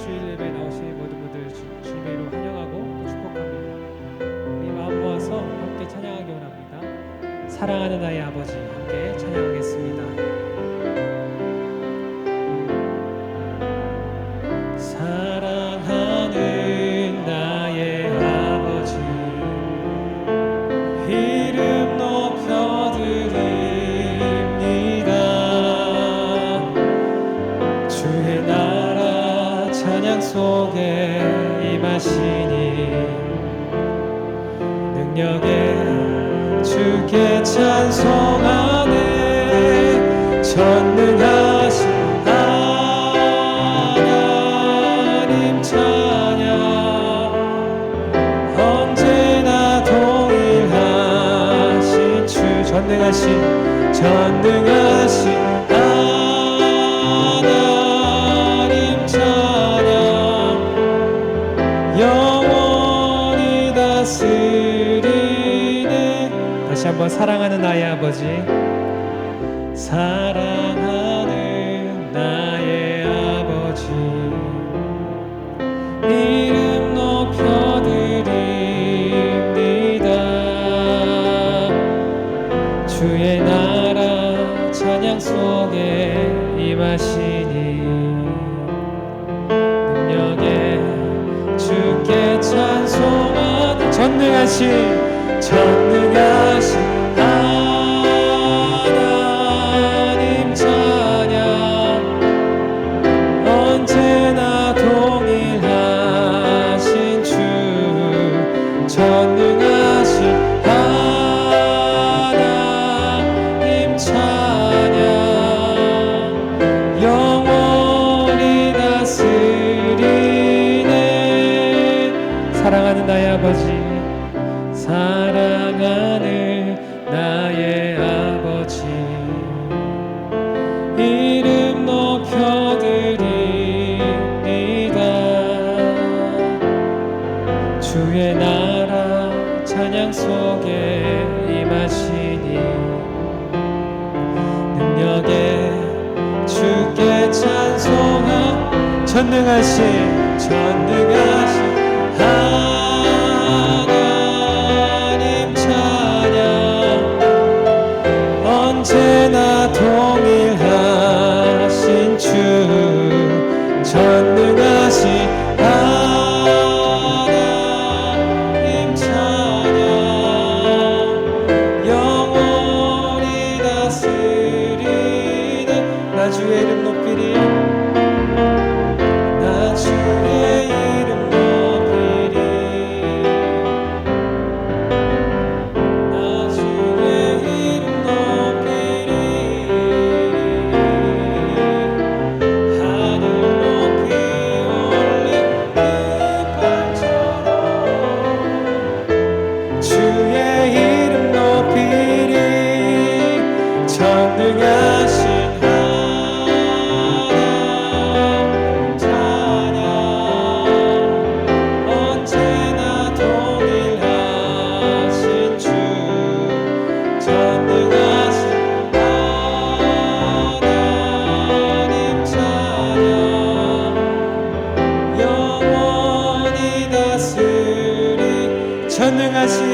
주일 예배 나오신 모든 분들 주님의 이름으로 환영하고 또 축복합니다. 우리 마음 모아서 함께 찬양하기 원합니다. 사랑하는 나의 아버지 함께 찬양하겠습니다. 사랑하는 나의 아버지 이름 높여드립니다. 주의 나라 찬양 속에 임하시니 능력에 주께 찬송하네. 전능하신 하나님 찬양 언제나 동일하신 주 전능하신 하나님 찬양 영원히 다스리네. 다시 한번 사랑하는 나의 아버지 사랑하는 나의 아버지 이름 높여드립니다. 주의 나라 찬양 속에 임하시니 능력에 주께 찬송하는 전능하신 하나님 찬양 언제나 동일하신 주 전능하신 하나님 찬양 영원히 다스리네. 사랑하는 나의 아버지 사랑하는 나의 아버지 이름 높여드립니다. 주의 나라 찬양 속에 임하시니 능력에 주께 찬송하 전능하신 하나님 찬양 언제나 동일하신 주 전능하신 하나님 찬양 영원히 다스리네. 나 주의 이름 높이리 나 주의 이름 높이리 나 주의 이름 높이리 하늘 높이 올린 빛발처럼 주의 이름 높이리 전능하신 전능하신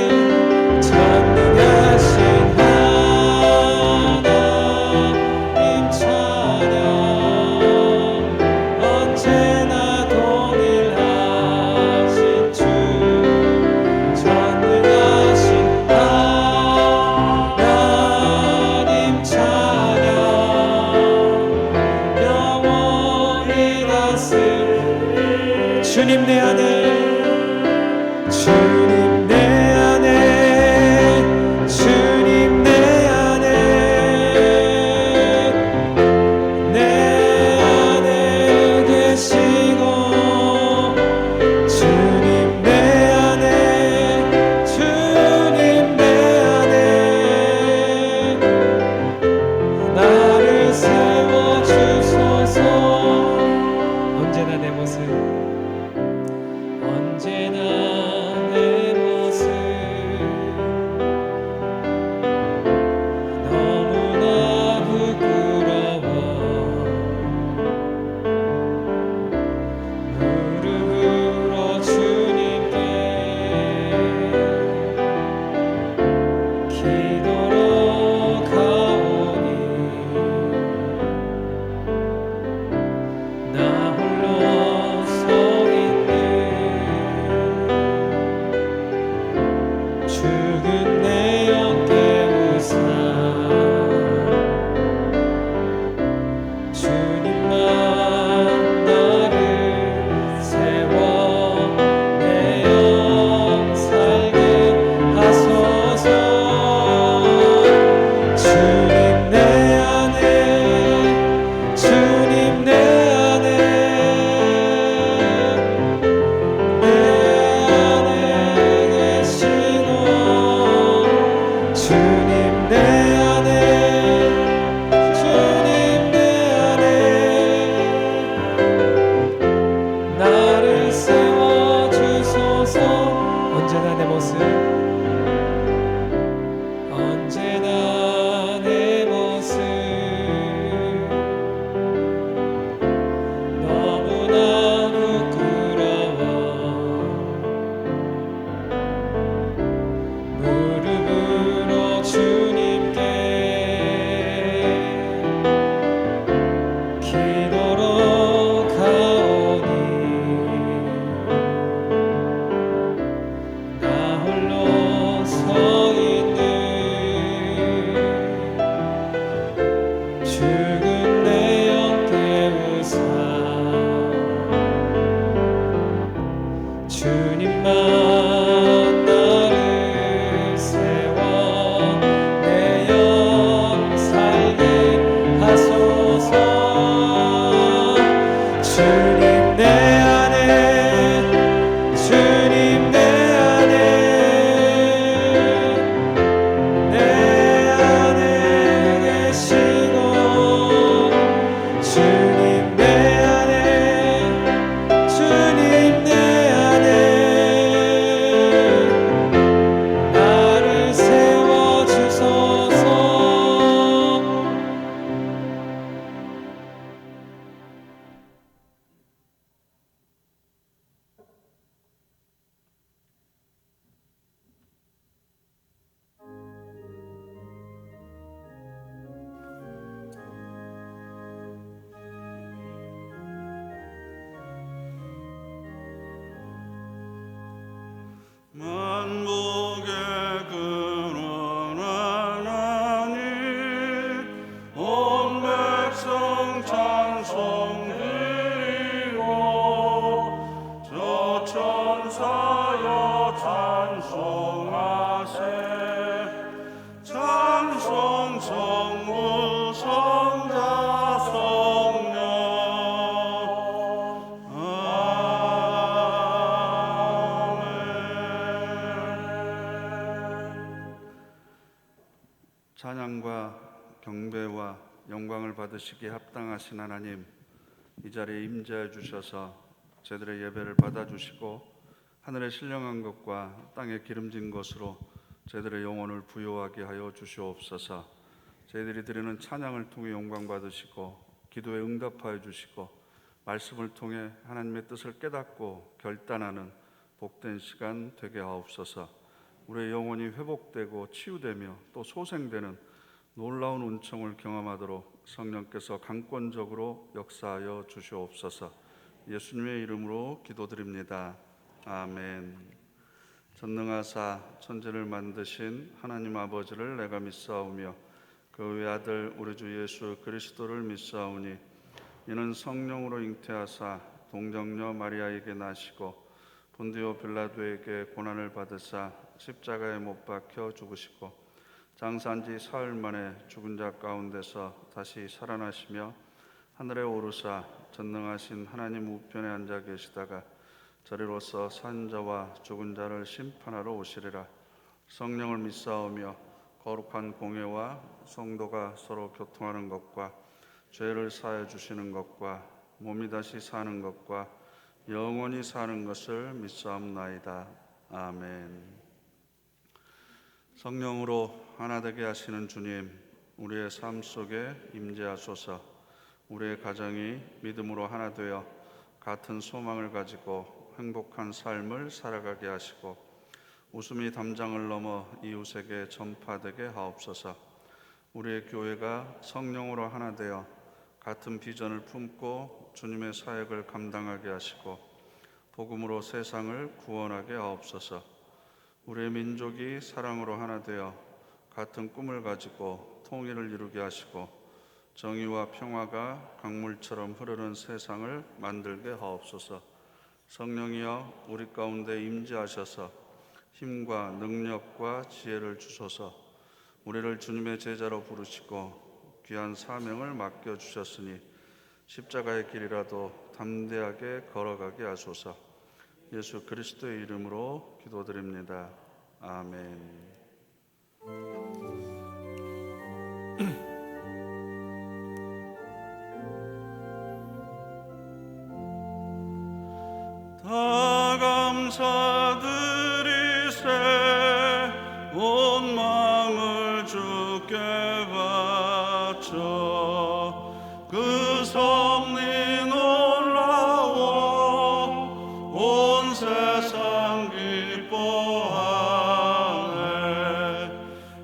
죽은 내 영 깨우사 주님만 나를 세워 내 영 살게 하소서. 주님 내 안에 주님 내 안에 계시고 주님 내 안에 주님 내 안에 나를 세워주소서. 만복의 근원 하나님 온 백성 찬송 드리고 저 천사여 찬송하세. 찬송 성부 성자 성령 찬양과 경배와 영광을 받으시기에 합당하신 하나님, 이 자리에 임재해 주셔서 저희들의 예배를 받아주시고 하늘에 신령한 것과 땅에 기름진 것으로 저희들의 영혼을 부요하게 하여 주시옵소서. 저희들이 드리는 찬양을 통해 영광 받으시고 기도에 응답하여 주시고 말씀을 통해 하나님의 뜻을 깨닫고 결단하는 복된 시간 되게 하옵소서. 우리의 영혼이 회복되고 치유되며 또 소생되는 놀라운 은총을 경험하도록 성령께서 강권적으로 역사하여 주시옵소서. 예수님의 이름으로 기도드립니다. 아멘. 전능하사 천지를 만드신 하나님 아버지를 내가 믿사오며 그 외아들 우리 주 예수 그리스도를 믿사오니 이는 성령으로 잉태하사 동정녀 마리아에게 나시고 본디오 빌라도에게 고난을 받으사 십자가에 못 박혀 죽으시고 장사한 지 사흘 만에 죽은 자 가운데서 다시 살아나시며 하늘에 오르사 전능하신 하나님 우편에 앉아 계시다가 저리로서 산 자와 죽은 자를 심판하러 오시리라. 성령을 믿사오며 거룩한 공회와 성도가 서로 교통하는 것과 죄를 사하여 주시는 것과 몸이 다시 사는 것과 영원히 사는 것을 믿사옵나이다. 아멘. 성령으로 하나 되게 하시는 주님, 우리의 삶 속에 임재하소서. 우리의 가정이 믿음으로 하나 되어 같은 소망을 가지고 행복한 삶을 살아가게 하시고 웃음이 담장을 넘어 이웃에게 전파되게 하옵소서. 우리의 교회가 성령으로 하나 되어 같은 비전을 품고 주님의 사역을 감당하게 하시고 복음으로 세상을 구원하게 하옵소서. 우리의 민족이 사랑으로 하나 되어 같은 꿈을 가지고 통일을 이루게 하시고 정의와 평화가 강물처럼 흐르는 세상을 만들게 하옵소서. 성령이여 우리 가운데 임재하셔서 힘과 능력과 지혜를 주소서. 우리를 주님의 제자로 부르시고 귀한 사명을 맡겨주셨으니 십자가의 길이라도 담대하게 걸어가게 하소서. 예수 그리스도의 이름으로 기도드립니다. 아멘. 다 감사드리세 온 마음을 주께 바쳐 그 섭리 놀라워 온 세상 기뻐하네.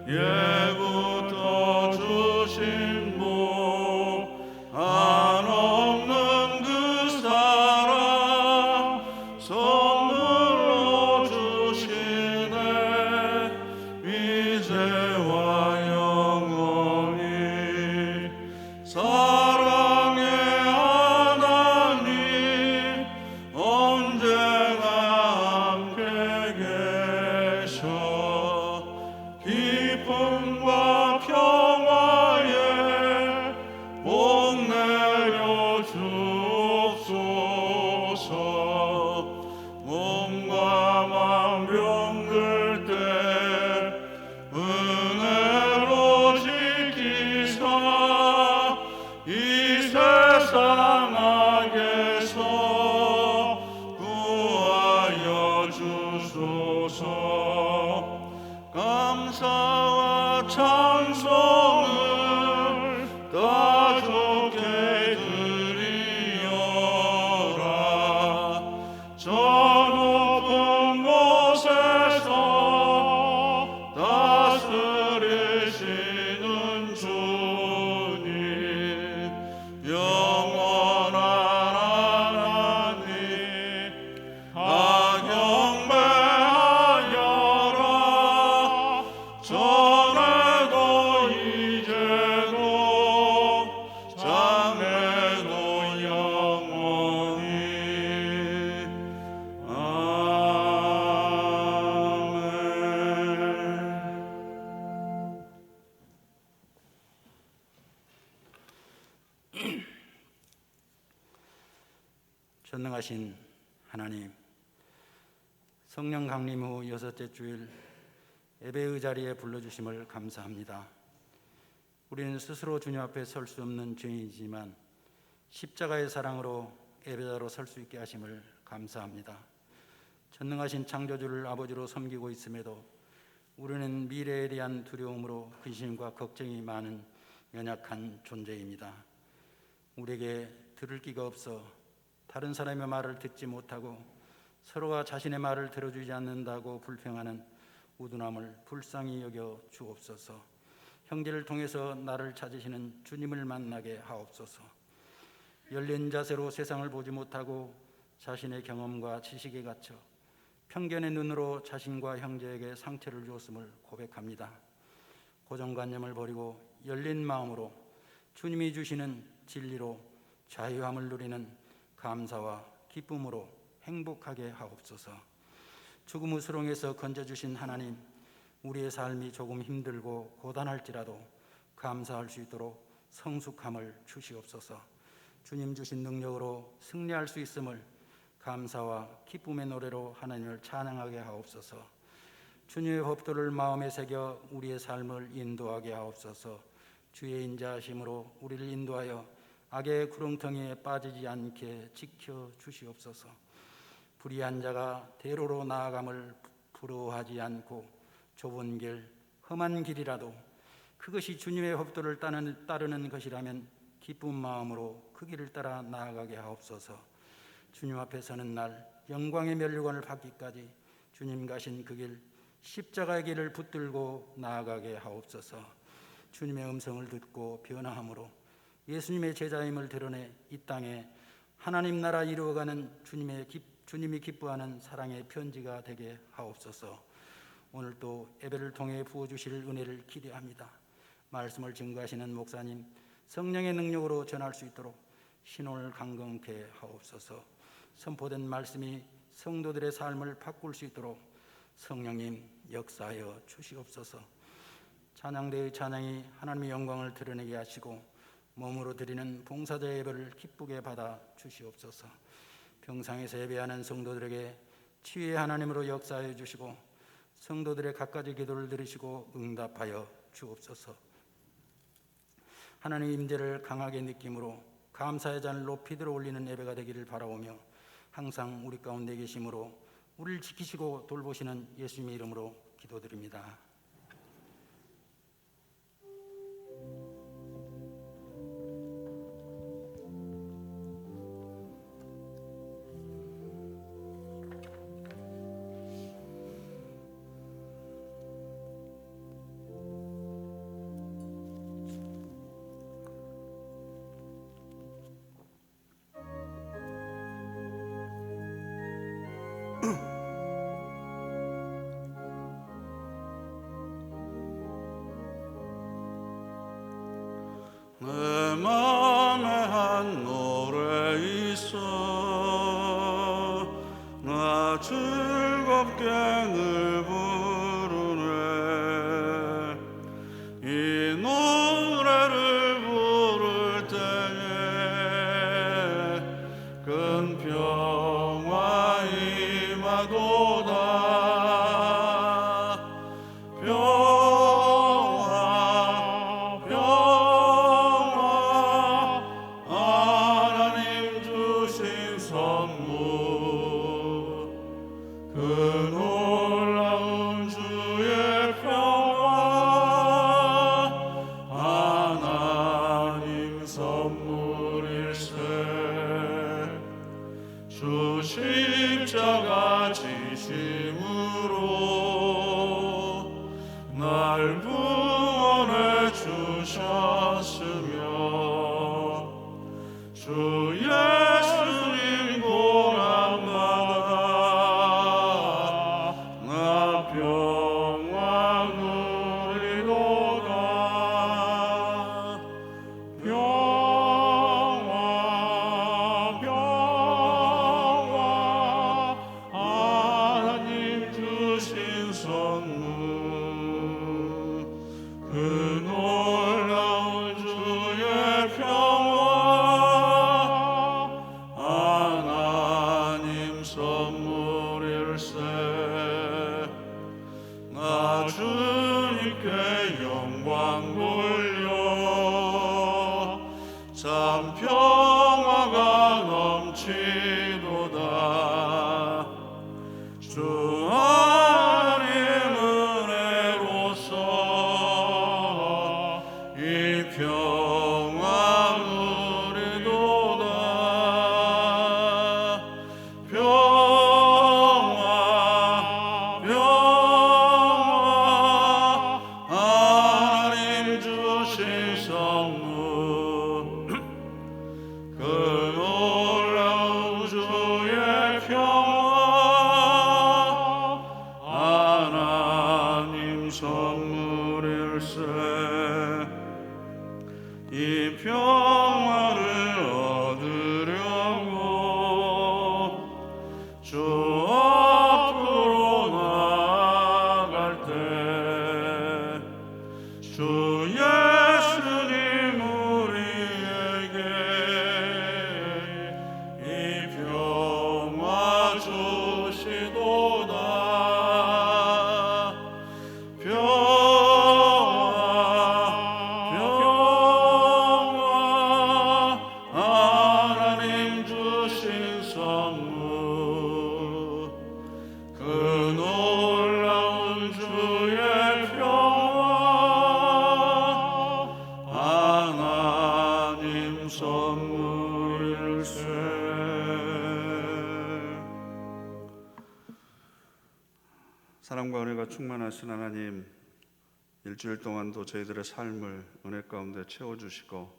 예부터 주신 복 한없는 그 사랑 선물로 주시네. 이제와 영원히 사랑의 하나님 언제나 함께 계셔 기쁨과 평화에 복 내려 주옵소서 몸과 마음 병들 때 은혜로 지키사 이 세상 악에서 구하여 주소서 감사와 찬송을 다 주께 드리어라 저 높은 곳에서 다스리시는 주님 영원한 하나님 다 경배하여라 전에도 이제도 장래도 영원히 아멘. 전능하신 하나님, 성령 강림 후 6째 주일 예배의 자리에 불러주심을 감사합니다. 우리는 스스로 주님 앞에 설 수 없는 죄인이지만 십자가의 사랑으로 예배자로 설 수 있게 하심을 감사합니다. 전능하신 창조주를 아버지로 섬기고 있음에도 우리는 미래에 대한 두려움으로 근심과 걱정이 많은 연약한 존재입니다. 우리에게 들을 끼가 없어 다른 사람의 말을 듣지 못하고 서로가 자신의 말을 들어주지 않는다고 불평하는 우둔함을 불쌍히 여겨 주옵소서. 형제를 통해서 나를 찾으시는 주님을 만나게 하옵소서. 열린 자세로 세상을 보지 못하고 자신의 경험과 지식에 갇혀 편견의 눈으로 자신과 형제에게 상처를 주었음을 고백합니다. 고정관념을 버리고 열린 마음으로 주님이 주시는 진리로 자유함을 누리는 감사와 기쁨으로 행복하게 하옵소서. 죽음의 수렁에서 건져주신 하나님, 우리의 삶이 조금 힘들고 고단할지라도 감사할 수 있도록 성숙함을 주시옵소서. 주님 주신 능력으로 승리할 수 있음을 감사와 기쁨의 노래로 하나님을 찬양하게 하옵소서. 주님의 법도를 마음에 새겨 우리의 삶을 인도하게 하옵소서. 주의 인자하심으로 우리를 인도하여 악의 구렁텅이에 빠지지 않게 지켜 주시옵소서. 불의한 자가 대로로 나아감을 부러워하지 않고 좁은 길, 험한 길이라도 그것이 주님의 법도를 따르는 것이라면 기쁜 마음으로 그 길을 따라 나아가게 하옵소서. 주님 앞에 서는 날 영광의 면류관을 받기까지 주님 가신 그 길, 십자가의 길을 붙들고 나아가게 하옵소서. 주님의 음성을 듣고 변화함으로 예수님의 제자임을 드러내 이 땅에 하나님 나라 이루어가는 주님이 기뻐하는 사랑의 편지가 되게 하옵소서. 오늘 또 예배를 통해 부어주실 은혜를 기대합니다. 말씀을 증거하시는 목사님, 성령의 능력으로 전할 수 있도록 신혼을 강건케 하옵소서. 선포된 말씀이 성도들의 삶을 바꿀 수 있도록 성령님 역사하여 주시옵소서. 찬양대의 찬양이 하나님의 영광을 드러내게 하시고 몸으로 드리는 봉사자 예배를 기쁘게 받아 주시옵소서. 병상에서 예배하는 성도들에게 치유의 하나님으로 역사하여 주시고 성도들의 갖가지 기도를 들으시고 응답하여 주옵소서. 하나님의 임재를 강하게 느낌으로 감사의 잔을 높이 들어 올리는 예배가 되기를 바라오며 항상 우리 가운데 계심으로 우리를 지키시고 돌보시는 예수님의 이름으로 기도드립니다. 나 즐겁게 늘 부르네. 이 노래를 부를 때에 큰 평화 임하도다. 평화 평화 하나님 주신 선물 그 놀라운 주의 평화 하나님 선물일세. 주 십자가 지심으로 날 구원해 주셨으며 주 예수님 고난마다 나 평화 누리도다. 평화 평화 하나님 주신 선물 그 놀라운 주의 평화 하나님 선물일세. 나 주님께 영광 돌려 참 평화가 넘치도다. 주 하나님 은혜로서 이 평화 누리도다. 평화 평화 하나님 주신 선물 그 놀라운 주의 평화 하나님 선물일세. 이 평화를 얻으려고 주 앞으로 나아갈 때 주 예수님 우리에게 이 평화 주시도다. 평화 평화 하나님 주신 선물 그 놀라운 주의 평화 하나님 선물일세. 사랑과 은혜가 충만하신 하나님, 일주일 동안도 저희들의 삶을 은혜 가운데 채워주시고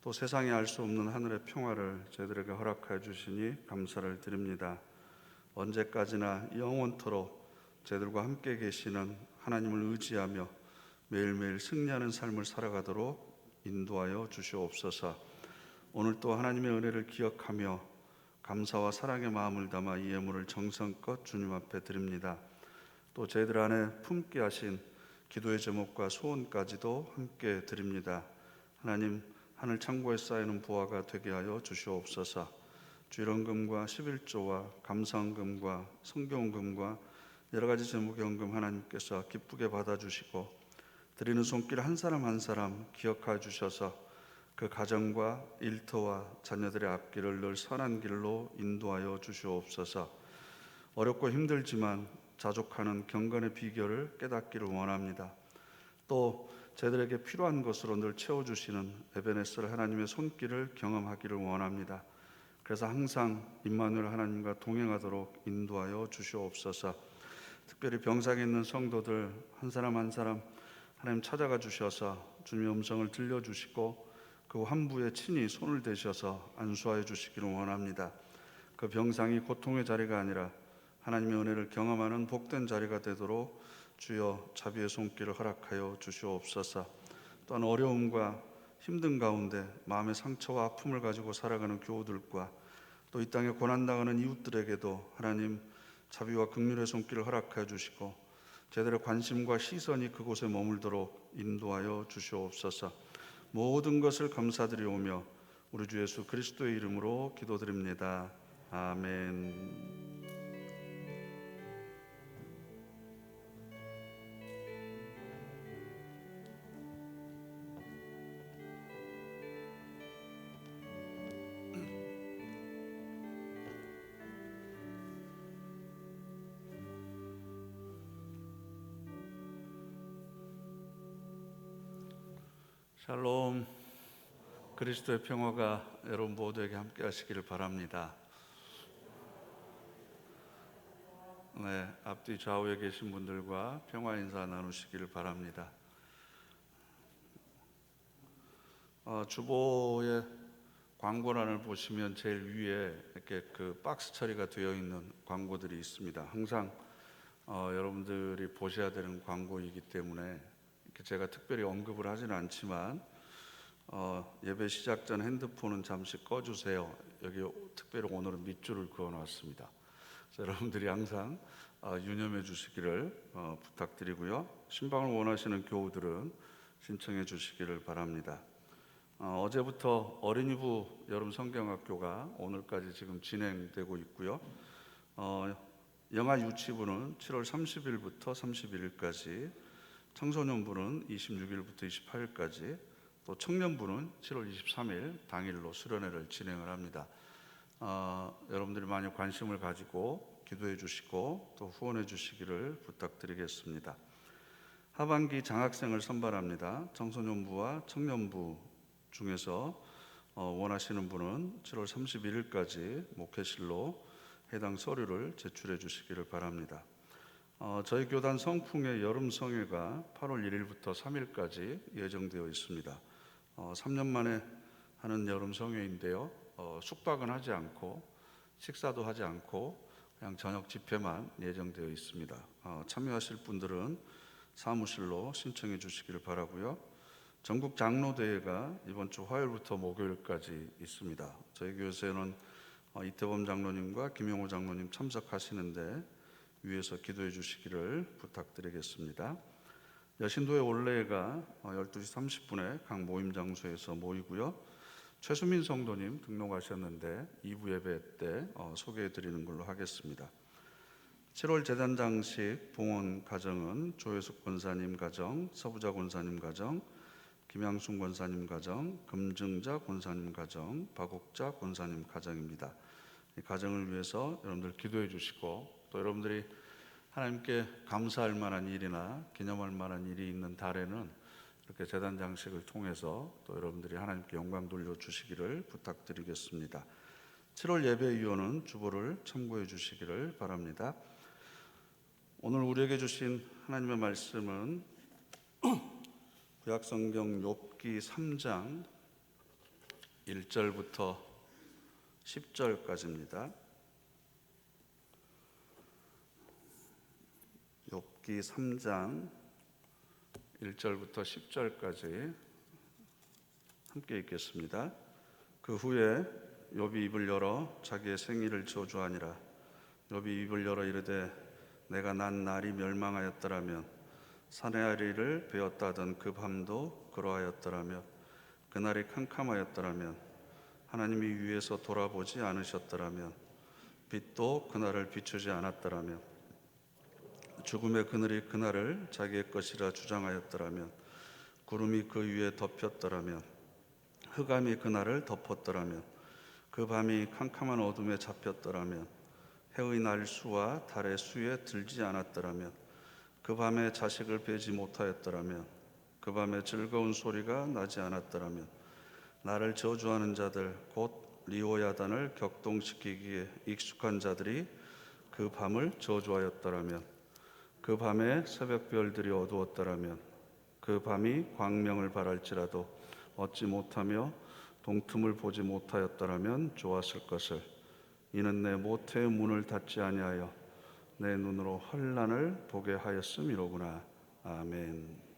또 세상이 알 수 없는 하늘의 평화를 저희들에게 허락하여 주시니 감사를 드립니다. 언제까지나 영원토록 저희들과 함께 계시는 하나님을 의지하며 매일매일 승리하는 삶을 살아가도록 인도하여 주시옵소서. 오늘 또 하나님의 은혜를 기억하며 감사와 사랑의 마음을 담아 이 예물을 정성껏 주님 앞에 드립니다. 또 저희들 안에 품게 하신 기도의 제목과 소원까지도 함께 드립니다. 하나님, 하늘 창고에 쌓이는 부화가 되게 하여 주시옵소서. 주일헌금과 11조와 감사헌금과 성경헌금과 여러 가지 제목의 헌금 하나님께서 기쁘게 받아주시고 드리는 손길 한 사람 한 사람 기억하여 주셔서 그 가정과 일터와 자녀들의 앞길을 늘 선한 길로 인도하여 주시옵소서. 어렵고 힘들지만 자족하는 경건의 비결을 깨닫기를 원합니다. 또 저희들에게 필요한 것으로 늘 채워주시는 에베네셀 하나님의 손길을 경험하기를 원합니다. 그래서 항상 임마누엘 하나님과 동행하도록 인도하여 주시옵소서. 특별히 병상에 있는 성도들 한 사람 한 사람 하나님 찾아가 주셔서 주님의 음성을 들려주시고 그 환부에 친히 손을 대셔서 안수하여 주시기를 원합니다. 그 병상이 고통의 자리가 아니라 하나님의 은혜를 경험하는 복된 자리가 되도록 주여 자비의 손길을 허락하여 주시옵소서. 또한 어려움과 힘든 가운데 마음의 상처와 아픔을 가지고 살아가는 교우들과 또 이 땅에 고난당하는 이웃들에게도 하나님 자비와 긍휼의 손길을 허락하여 주시고 제대로 관심과 시선이 그곳에 머물도록 인도하여 주시옵소서. 모든 것을 감사드리오며 우리 주 예수 그리스도의 이름으로 기도드립니다. 아멘. 샬롬. 그리스도의 평화가 여러분 모두에게 함께 하시기를 바랍니다. 네, 앞뒤 좌우에 계신 분들과 평화 인사 나누시기를 바랍니다. 주보의 광고란을 보시면 제일 위에 이렇게 그 박스 처리가 되어 있는 광고들이 있습니다. 항상 여러분들이 보셔야 되는 광고이기 때문에 제가 특별히 언급을 하지는 않지만 예배 시작 전 핸드폰은 잠시 꺼주세요. 여기 특별히 오늘은 밑줄을 그어놨습니다. 여러분들이 항상 유념해 주시기를 부탁드리고요. 신방을 원하시는 교우들은 신청해 주시기를 바랍니다. 어제부터 어린이부 여름 성경학교가 오늘까지 지금 진행되고 있고요. 영아 유치부는 7월 30일부터 31일까지, 청소년부는 26일부터 28일까지, 또 청년부는 7월 23일 당일로 수련회를 진행을 합니다. 여러분들이 많이 관심을 가지고 기도해 주시고 또 후원해 주시기를 부탁드리겠습니다. 하반기 장학생을 선발합니다. 청소년부와 청년부 중에서 원하시는 분은 7월 31일까지 목회실로 해당 서류를 제출해 주시기를 바랍니다. 저희 교단 성풍의 여름 성회가 8월 1일부터 3일까지 예정되어 있습니다. 3년 만에 하는 여름 성회인데요. 숙박은 하지 않고 식사도 하지 않고 그냥 저녁 집회만 예정되어 있습니다. 참여하실 분들은 사무실로 신청해 주시기를 바라고요. 전국 장로대회가 이번 주 화요일부터 목요일까지 있습니다. 저희 교회에서는 이태범 장로님과 김용호 장로님 참석하시는데 위에서 기도해 주시기를 부탁드리겠습니다. 여신도의 올레가 12시 30분에 각 모임 장소에서 모이고요. 최수민 성도님 등록하셨는데 2부 예배 때 소개해 드리는 걸로 하겠습니다. 7월 제단장식 봉헌 가정은 조혜숙 권사님 가정, 서부자 권사님 가정, 김양순 권사님 가정, 금증자 권사님 가정, 박옥자 권사님 가정입니다. 이 가정을 위해서 여러분들 기도해 주시고, 또 여러분들이 하나님께 감사할 만한 일이나 기념할 만한 일이 있는 달에는 이렇게 제단 장식을 통해서 또 여러분들이 하나님께 영광 돌려 주시기를 부탁드리겠습니다. 7월 예배위원은 주보를 참고해 주시기를 바랍니다. 오늘 우리에게 주신 하나님의 말씀은 구약성경 욥기 3장 1절부터 10절까지입니다. 욥기 3장 1절부터 10절까지 함께 읽겠습니다. 그 후에 욥이 입을 열어 자기의 생일을 저주하니라. 욥이 입을 열어 이르되 내가 난 날이 멸망하였더라면 사내아리를 베었다던 그 밤도 그러하였더라며 그날이 캄캄하였더라면 하나님이 위에서 돌아보지 않으셨더라면 빛도 그날을 비추지 않았더라면 죽음의 그늘이 그날을 자기의 것이라 주장하였더라면 구름이 그 위에 덮였더라면 흑암이 그날을 덮었더라면 그 밤이 캄캄한 어둠에 잡혔더라면 해의 날수와 달의 수에 들지 않았더라면 그 밤에 자식을 베지 못하였더라면 그 밤에 즐거운 소리가 나지 않았더라면 나를 저주하는 자들 곧 리오야단을 격동시키기에 익숙한 자들이 그 밤을 저주하였더라면 그 밤에 새벽별들이 어두웠더라면 그 밤이 광명을 발할지라도 얻지 못하며 동틈을 보지 못하였더라면 좋았을 것을. 이는 내 모태의 문을 닫지 아니하여 내 눈으로 환난을 보게 하였음이로구나. 아멘.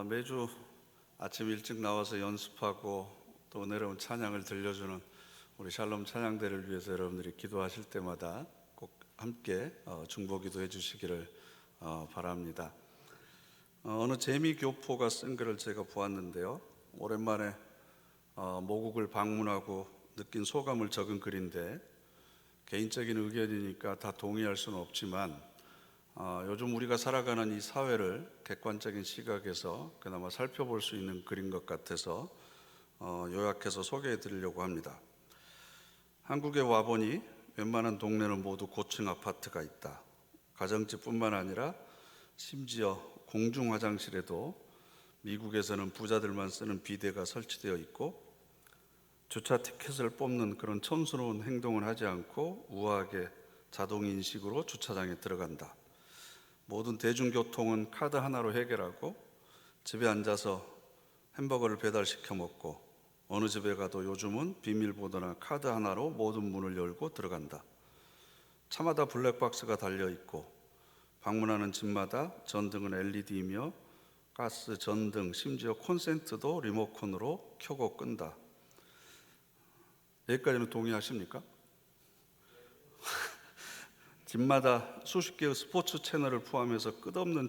매주 아침 일찍 나와서 연습하고 또 내려온 찬양을 들려주는 우리 샬롬 찬양대를 위해서 여러분들이 기도하실 때마다 꼭 함께 중보기도 해주시기를 바랍니다. 어느 재미교포가 쓴 글을 제가 보았는데요. 오랜만에 모국을 방문하고 느낀 소감을 적은 글인데, 개인적인 의견이니까 다 동의할 수는 없지만 요즘 우리가 살아가는 이 사회를 객관적인 시각에서 그나마 살펴볼 수 있는 글인 것 같아서 요약해서 소개해 드리려고 합니다. 한국에 와보니 웬만한 동네는 모두 고층 아파트가 있다. 가정집뿐만 아니라 심지어 공중 화장실에도 미국에서는 부자들만 쓰는 비데가 설치되어 있고, 주차 티켓을 뽑는 그런 촌스러운 행동을 하지 않고 우아하게 자동인식으로 주차장에 들어간다. 모든 대중교통은 카드 하나로 해결하고, 집에 앉아서 햄버거를 배달시켜 먹고, 어느 집에 가도 요즘은 비밀번호나 카드 하나로 모든 문을 열고 들어간다. 차마다 블랙박스가 달려있고, 방문하는 집마다 전등은 LED이며 가스, 전등, 심지어 콘센트도 리모컨으로 켜고 끈다. 여기까지는 동의하십니까? 집마다 수십 개의 스포츠 채널을 포함해서 끝없는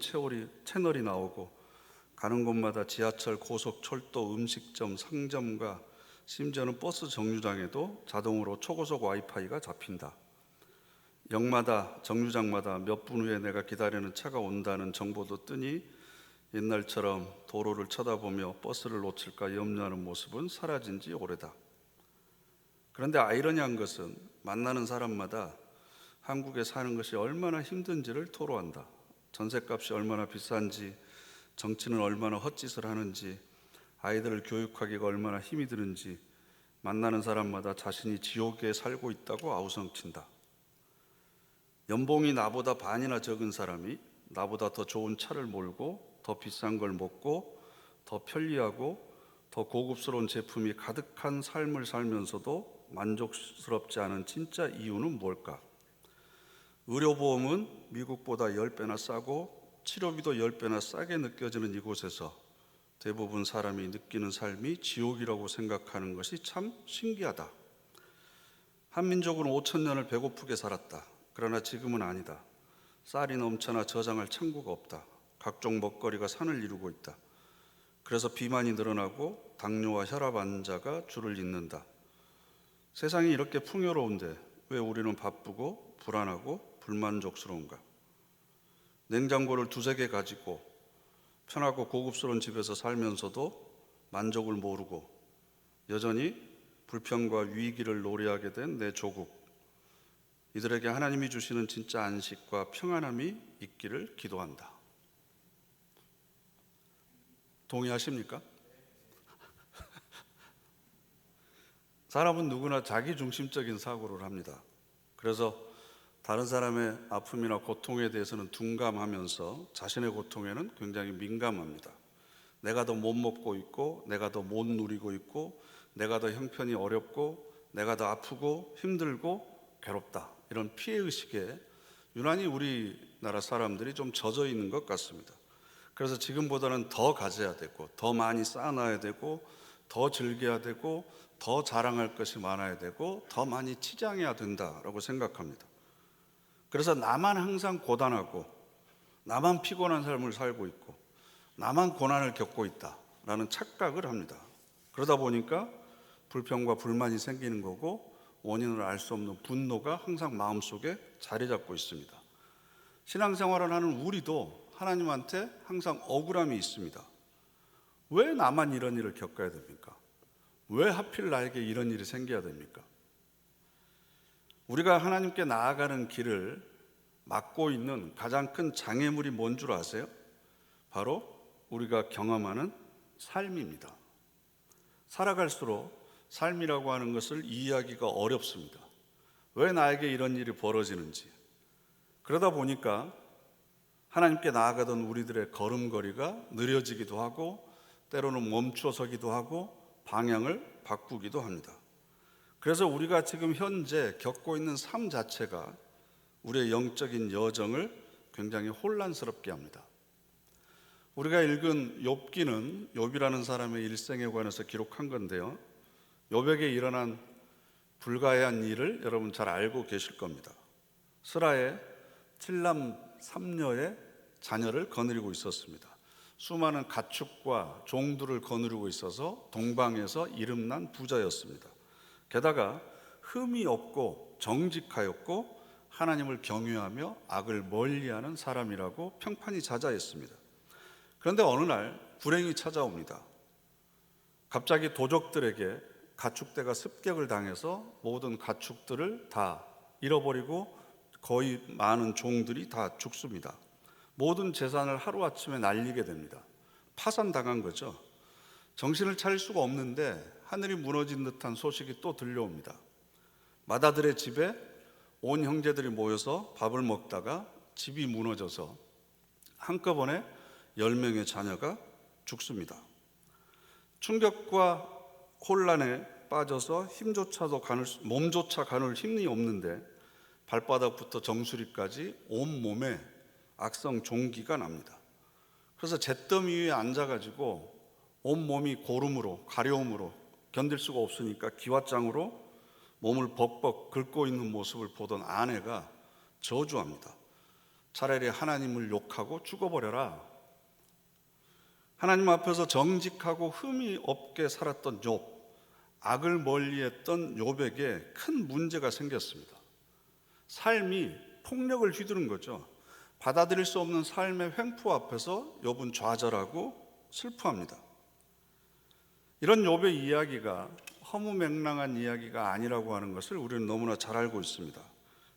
채널이 나오고, 가는 곳마다 지하철, 고속철도, 음식점, 상점과 심지어는 버스 정류장에도 자동으로 초고속 와이파이가 잡힌다. 역마다, 정류장마다 몇 분 후에 내가 기다리는 차가 온다는 정보도 뜨니 옛날처럼 도로를 쳐다보며 버스를 놓칠까 염려하는 모습은 사라진 지 오래다. 그런데 아이러니한 것은 만나는 사람마다 한국에 사는 것이 얼마나 힘든지를 토로한다. 전셋값이 얼마나 비싼지, 정치는 얼마나 헛짓을 하는지, 아이들을 교육하기가 얼마나 힘이 드는지, 만나는 사람마다 자신이 지옥에 살고 있다고 아우성친다. 연봉이 나보다 반이나 적은 사람이 나보다 더 좋은 차를 몰고 더 비싼 걸 먹고 더 편리하고 더 고급스러운 제품이 가득한 삶을 살면서도 만족스럽지 않은 진짜 이유는 뭘까? 의료보험은 미국보다 10배나 싸고 치료비도 10배나 싸게 느껴지는 이곳에서 대부분 사람이 느끼는 삶이 지옥이라고 생각하는 것이 참 신기하다. 한민족은 5,000년을 배고프게 살았다. 그러나 지금은 아니다. 쌀이 넘쳐나 저장할 창고가 없다. 각종 먹거리가 산을 이루고 있다. 그래서 비만이 늘어나고 당뇨와 혈압 환자가 줄을 잇는다. 세상이 이렇게 풍요로운데 왜 우리는 바쁘고 불안하고 불만족스러운가? 냉장고를 2-3개 가지고 편하고 고급스러운 집에서 살면서도 만족을 모르고 여전히 불평과 위기를 노래하게 된 내 조국, 이들에게 하나님이 주시는 진짜 안식과 평안함이 있기를 기도한다. 동의하십니까? 사람은 누구나 자기중심적인 사고를 합니다. 그래서 다른 사람의 아픔이나 고통에 대해서는 둔감하면서 자신의 고통에는 굉장히 민감합니다. 내가 더 못 먹고 있고, 내가 더 못 누리고 있고, 내가 더 형편이 어렵고, 내가 더 아프고 힘들고 괴롭다. 이런 피해의식에 유난히 우리나라 사람들이 좀 젖어 있는 것 같습니다. 그래서 지금보다는 더 가져야 되고, 더 많이 쌓아놔야 되고, 더 즐겨야 되고, 더 자랑할 것이 많아야 되고, 더 많이 치장해야 된다라고 생각합니다. 그래서 나만 항상 고단하고, 나만 피곤한 삶을 살고 있고, 나만 고난을 겪고 있다라는 착각을 합니다. 그러다 보니까 불평과 불만이 생기는 거고, 원인을 알 수 없는 분노가 항상 마음속에 자리 잡고 있습니다. 신앙생활을 하는 우리도 하나님한테 항상 억울함이 있습니다. 왜 나만 이런 일을 겪어야 됩니까? 왜 하필 나에게 이런 일이 생겨야 됩니까? 우리가 하나님께 나아가는 길을 막고 있는 가장 큰 장애물이 뭔 줄 아세요? 바로 우리가 경험하는 삶입니다. 살아갈수록 삶이라고 하는 것을 이해하기가 어렵습니다. 왜 나에게 이런 일이 벌어지는지. 그러다 보니까 하나님께 나아가던 우리들의 걸음걸이가 느려지기도 하고, 때로는 멈춰서기도 하고, 방향을 바꾸기도 합니다. 그래서 우리가 지금 현재 겪고 있는 삶 자체가 우리의 영적인 여정을 굉장히 혼란스럽게 합니다. 우리가 읽은 욥기는 욥이라는 사람의 일생에 관해서 기록한 건데요. 욥에게 일어난 불가해한 일을 여러분 잘 알고 계실 겁니다. 스라의 7남 3녀의 자녀를 거느리고 있었습니다. 수많은 가축과 종들을 거느리고 있어서 동방에서 이름난 부자였습니다. 게다가 흠이 없고 정직하였고 하나님을 경외하며 악을 멀리하는 사람이라고 평판이 자자했습니다. 그런데 어느 날 불행이 찾아옵니다. 갑자기 도적들에게 가축대가 습격을 당해서 모든 가축들을 다 잃어버리고 거의 많은 종들이 다 죽습니다. 모든 재산을 하루아침에 날리게 됩니다. 파산당한 거죠. 정신을 차릴 수가 없는데 하늘이 무너진 듯한 소식이 또 들려옵니다. 마다들의 집에 온 형제들이 모여서 밥을 먹다가 집이 무너져서 한꺼번에 10명의 자녀가 죽습니다. 충격과 혼란에 빠져서 몸조차 가눌 힘이 없는데 발바닥부터 정수리까지 온몸에 악성 종기가 납니다. 그래서 잿더미 위에 앉아가지고 온몸이 고름으로 가려움으로 견딜 수가 없으니까 기왓장으로 몸을 벅벅 긁고 있는 모습을 보던 아내가 저주합니다. 차라리 하나님을 욕하고 죽어버려라. 하나님 앞에서 정직하고 흠이 없게 살았던 욥, 악을 멀리했던 욥에게 큰 문제가 생겼습니다. 삶이 폭력을 휘두른 거죠. 받아들일 수 없는 삶의 횡포 앞에서 욥은 좌절하고 슬퍼합니다. 이런 욥의 이야기가 허무맹랑한 이야기가 아니라고 하는 것을 우리는 너무나 잘 알고 있습니다.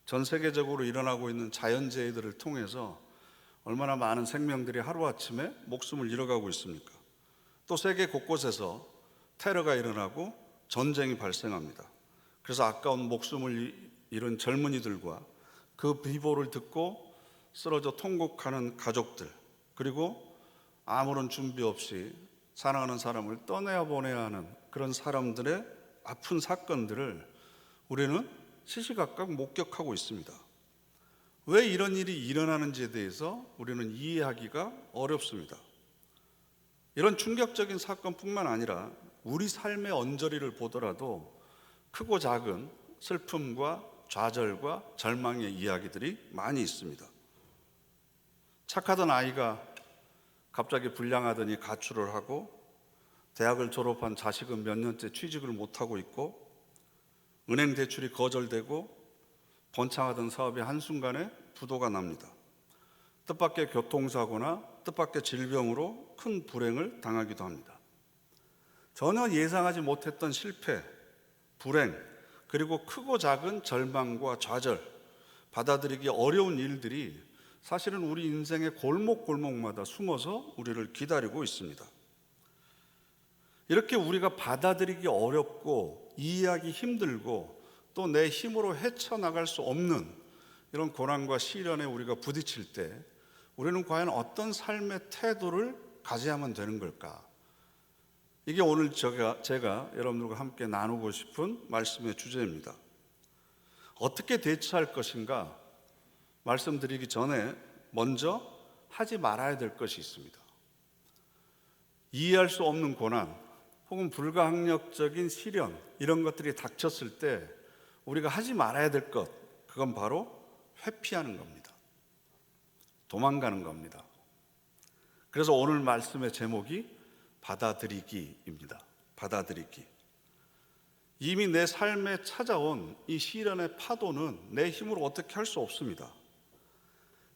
전 세계적으로 일어나고 있는 자연재해들을 통해서 얼마나 많은 생명들이 하루아침에 목숨을 잃어가고 있습니까? 또 세계 곳곳에서 테러가 일어나고 전쟁이 발생합니다. 그래서 아까운 목숨을 잃은 젊은이들과 그 비보를 듣고 쓰러져 통곡하는 가족들, 그리고 아무런 준비 없이 사랑하는 사람을 떠내야 보내야 하는 그런 사람들의 아픈 사건들을 우리는 시시각각 목격하고 있습니다. 왜 이런 일이 일어나는지에 대해서 우리는 이해하기가 어렵습니다. 이런 충격적인 사건뿐만 아니라 우리 삶의 언저리를 보더라도 크고 작은 슬픔과 좌절과 절망의 이야기들이 많이 있습니다. 착하던 아이가 갑자기 불량하더니 가출을 하고, 대학을 졸업한 자식은 몇 년째 취직을 못하고 있고, 은행 대출이 거절되고, 번창하던 사업이 한순간에 부도가 납니다. 뜻밖의 교통사고나 뜻밖의 질병으로 큰 불행을 당하기도 합니다. 전혀 예상하지 못했던 실패, 불행, 그리고 크고 작은 절망과 좌절, 받아들이기 어려운 일들이 사실은 우리 인생의 골목골목마다 숨어서 우리를 기다리고 있습니다. 이렇게 우리가 받아들이기 어렵고 이해하기 힘들고 또 내 힘으로 헤쳐나갈 수 없는 이런 고난과 시련에 우리가 부딪힐 때 우리는 과연 어떤 삶의 태도를 가져야만 되는 걸까? 이게 오늘 제가 여러분들과 함께 나누고 싶은 말씀의 주제입니다. 어떻게 대처할 것인가 말씀드리기 전에 먼저 하지 말아야 될 것이 있습니다. 이해할 수 없는 고난 혹은 불가항력적인 시련, 이런 것들이 닥쳤을 때 우리가 하지 말아야 될 것, 그건 바로 회피하는 겁니다. 도망가는 겁니다. 그래서 오늘 말씀의 제목이 받아들이기입니다. 받아들이기. 이미 내 삶에 찾아온 이 시련의 파도는 내 힘으로 어떻게 할 수 없습니다.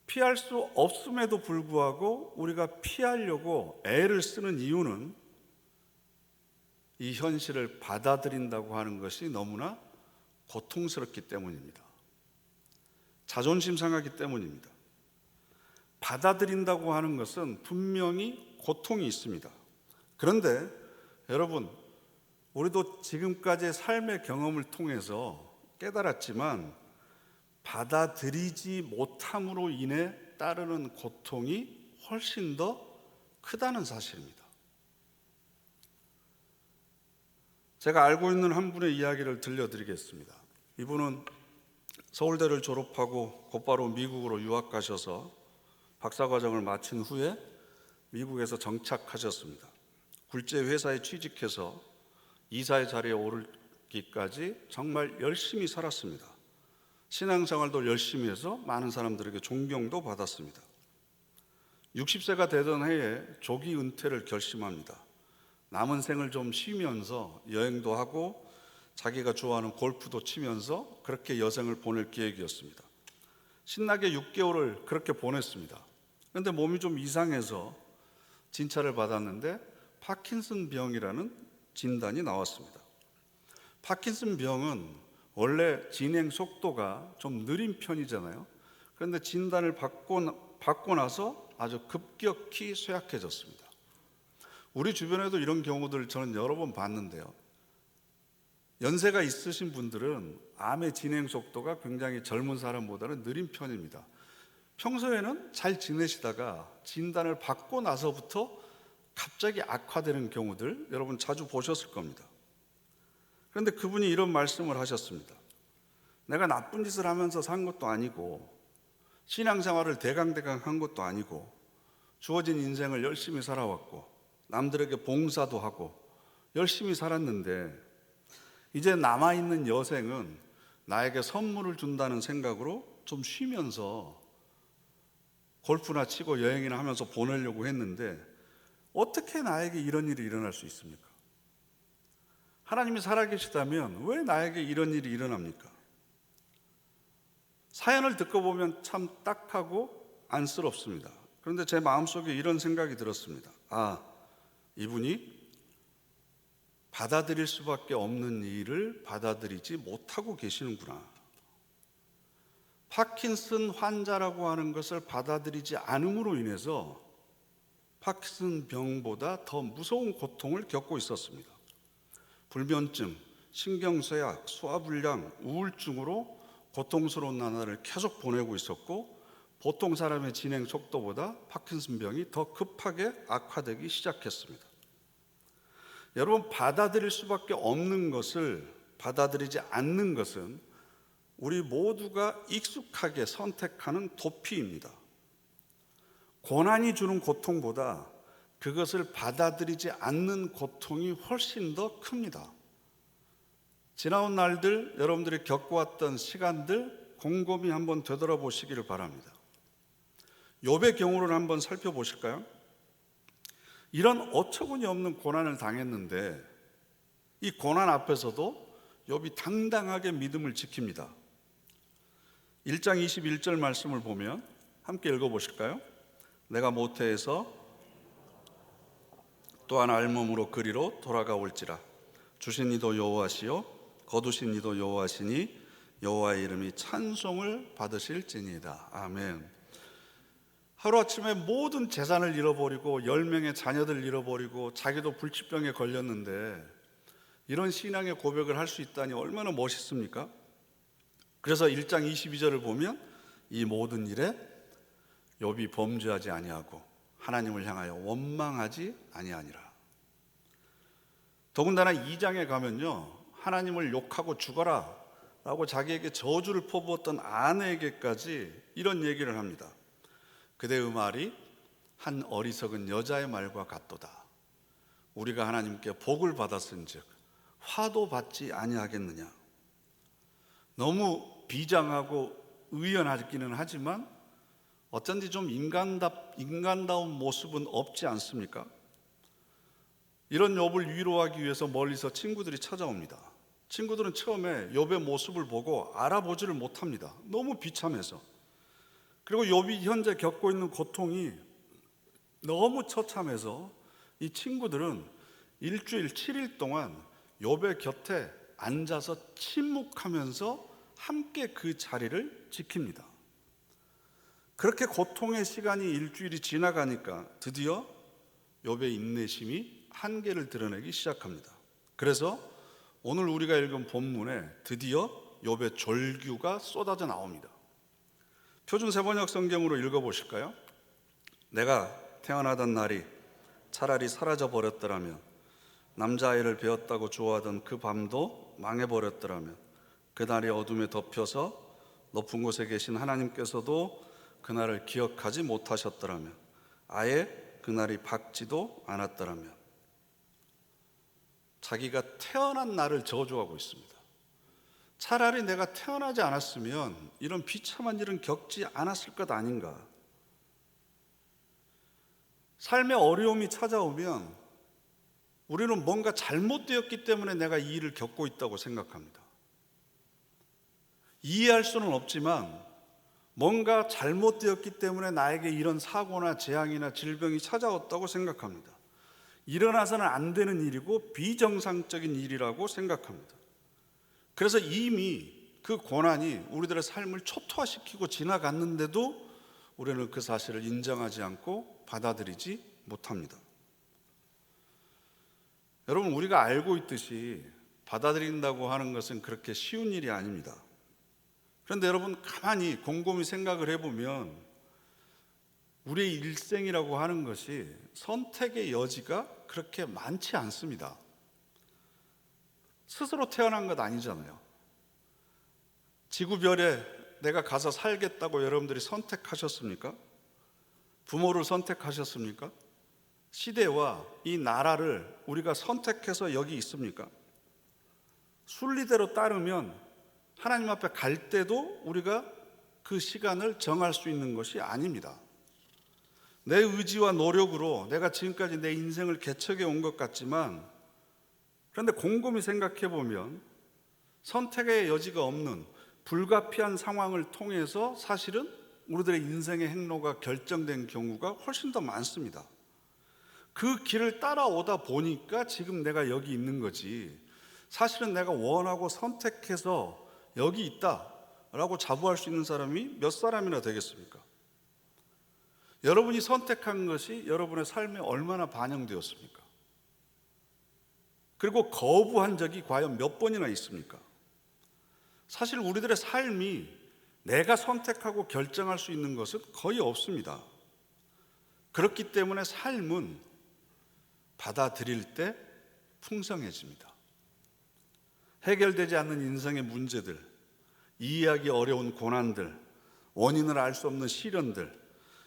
피할 수 없음에도 불구하고 우리가 피하려고 애를 쓰는 이유는 이 현실을 받아들인다고 하는 것이 너무나 고통스럽기 때문입니다. 자존심 상하기 때문입니다. 받아들인다고 하는 것은 분명히 고통이 있습니다. 그런데 여러분, 우리도 지금까지의 삶의 경험을 통해서 깨달았지만 받아들이지 못함으로 인해 따르는 고통이 훨씬 더 크다는 사실입니다. 제가 알고 있는 한 분의 이야기를 들려드리겠습니다. 이분은 서울대를 졸업하고 곧바로 미국으로 유학 가셔서 박사과정을 마친 후에 미국에서 정착하셨습니다. 굴제 회사에 취직해서 이사의 자리에 오르기까지 정말 열심히 살았습니다. 신앙생활도 열심히 해서 많은 사람들에게 존경도 받았습니다. 60세가 되던 해에 조기 은퇴를 결심합니다. 남은 생을 좀 쉬면서 여행도 하고 자기가 좋아하는 골프도 치면서 그렇게 여생을 보낼 계획이었습니다. 신나게 6개월을 그렇게 보냈습니다. 그런데 몸이 좀 이상해서 진찰을 받았는데 파킨슨 병이라는 진단이 나왔습니다. 파킨슨 병은 원래 진행 속도가 좀 느린 편이잖아요. 그런데 진단을 받고 나서 아주 급격히 쇠약해졌습니다. 우리 주변에도 이런 경우들을 저는 여러 번 봤는데요. 연세가 있으신 분들은 암의 진행 속도가 굉장히 젊은 사람보다는 느린 편입니다. 평소에는 잘 지내시다가 진단을 받고 나서부터 갑자기 악화되는 경우들 여러분 자주 보셨을 겁니다. 그런데 그분이 이런 말씀을 하셨습니다. 내가 나쁜 짓을 하면서 산 것도 아니고 신앙생활을 대강대강 한 것도 아니고 주어진 인생을 열심히 살아왔고 남들에게 봉사도 하고 열심히 살았는데 이제 남아있는 여생은 나에게 선물을 준다는 생각으로 좀 쉬면서 골프나 치고 여행이나 하면서 보내려고 했는데 어떻게 나에게 이런 일이 일어날 수 있습니까? 하나님이 살아계시다면 왜 나에게 이런 일이 일어납니까? 사연을 듣고 보면 참 딱하고 안쓰럽습니다. 그런데 제 마음속에 이런 생각이 들었습니다. 이분이 받아들일 수밖에 없는 일을 받아들이지 못하고 계시는구나. 파킨슨 환자라고 하는 것을 받아들이지 않음으로 인해서 파킨슨 병보다 더 무서운 고통을 겪고 있었습니다. 불면증, 신경쇠약, 소화불량, 우울증으로 고통스러운 나날을 계속 보내고 있었고 보통 사람의 진행 속도보다 파킨슨 병이 더 급하게 악화되기 시작했습니다. 여러분, 받아들일 수밖에 없는 것을 받아들이지 않는 것은 우리 모두가 익숙하게 선택하는 도피입니다. 고난이 주는 고통보다 그것을 받아들이지 않는 고통이 훨씬 더 큽니다. 지나온 날들, 여러분들이 겪어왔던 시간들 곰곰이 한번 되돌아보시기를 바랍니다. 욥의 경우를 한번 살펴보실까요? 이런 어처구니 없는 고난을 당했는데 이 고난 앞에서도 욥이 당당하게 믿음을 지킵니다. 1장 21절 말씀을 보면 함께 읽어보실까요? 내가 모태에서 또한 알몸으로 그리로 돌아가올지라 주신 이도 여호와시요 거두신 이도 여호와시니 여호와의 이름이 찬송을 받으실지니이다. 아멘. 하루아침에 모든 재산을 잃어버리고 10명의 자녀들 잃어버리고 자기도 불치병에 걸렸는데 이런 신앙의 고백을 할 수 있다니 얼마나 멋있습니까? 그래서 1장 22절을 보면 이 모든 일에 욥이 범죄하지 아니하고 하나님을 향하여 원망하지 아니하니라. 더군다나 2장에 가면요, 하나님을 욕하고 죽어라 라고 자기에게 저주를 퍼부었던 아내에게까지 이런 얘기를 합니다. 그대의 말이 한 어리석은 여자의 말과 같도다. 우리가 하나님께 복을 받았은즉 화도 받지 아니하겠느냐. 너무 비장하고 의연하기는 하지만 어쩐지 좀 인간다운 모습은 없지 않습니까? 이런 욥을 위로하기 위해서 멀리서 친구들이 찾아옵니다. 친구들은 처음에 욥의 모습을 보고 알아보지를 못합니다. 너무 비참해서. 그리고 욥이 현재 겪고 있는 고통이 너무 처참해서 이 친구들은 일주일 7일 동안 욥의 곁에 앉아서 침묵하면서 함께 그 자리를 지킵니다. 그렇게 고통의 시간이 일주일이 지나가니까 드디어 욥의 인내심이 한계를 드러내기 시작합니다. 그래서 오늘 우리가 읽은 본문에 드디어 욥의 졸규가 쏟아져 나옵니다. 표준 세번역 성경으로 읽어보실까요? 내가 태어나던 날이 차라리 사라져 버렸더라면, 남자아이를 배었다고 좋아하던 그 밤도 망해버렸더라면, 그날의 어둠에 덮여서 높은 곳에 계신 하나님께서도 그날을 기억하지 못하셨더라면, 아예 그날이 밝지도 않았더라면. 자기가 태어난 날을 저주하고 있습니다. 차라리 내가 태어나지 않았으면 이런 비참한 일은 겪지 않았을 것 아닌가. 삶의 어려움이 찾아오면 우리는 뭔가 잘못되었기 때문에 내가 이 일을 겪고 있다고 생각합니다. 이해할 수는 없지만 뭔가 잘못되었기 때문에 나에게 이런 사고나 재앙이나 질병이 찾아왔다고 생각합니다. 일어나서는 안 되는 일이고 비정상적인 일이라고 생각합니다. 그래서 이미 그 고난이 우리들의 삶을 초토화시키고 지나갔는데도 우리는 그 사실을 인정하지 않고 받아들이지 못합니다. 여러분, 우리가 알고 있듯이 받아들인다고 하는 것은 그렇게 쉬운 일이 아닙니다. 그런데 여러분, 가만히 곰곰이 생각을 해보면 우리의 일생이라고 하는 것이 선택의 여지가 그렇게 많지 않습니다. 스스로 태어난 것 아니잖아요. 지구별에 내가 가서 살겠다고 여러분들이 선택하셨습니까? 부모를 선택하셨습니까? 시대와 이 나라를 우리가 선택해서 여기 있습니까? 순리대로 따르면 하나님 앞에 갈 때도 우리가 그 시간을 정할 수 있는 것이 아닙니다. 내 의지와 노력으로 내가 지금까지 내 인생을 개척해 온 것 같지만, 그런데 곰곰이 생각해 보면 선택의 여지가 없는 불가피한 상황을 통해서 사실은 우리들의 인생의 행로가 결정된 경우가 훨씬 더 많습니다. 그 길을 따라오다 보니까 지금 내가 여기 있는 거지, 사실은 내가 원하고 선택해서 여기 있다라고 자부할 수 있는 사람이 몇 사람이나 되겠습니까? 여러분이 선택한 것이 여러분의 삶에 얼마나 반영되었습니까? 그리고 거부한 적이 과연 몇 번이나 있습니까? 사실 우리들의 삶이 내가 선택하고 결정할 수 있는 것은 거의 없습니다. 그렇기 때문에 삶은 받아들일 때 풍성해집니다. 해결되지 않는 인생의 문제들, 이해하기 어려운 고난들, 원인을 알 수 없는 시련들,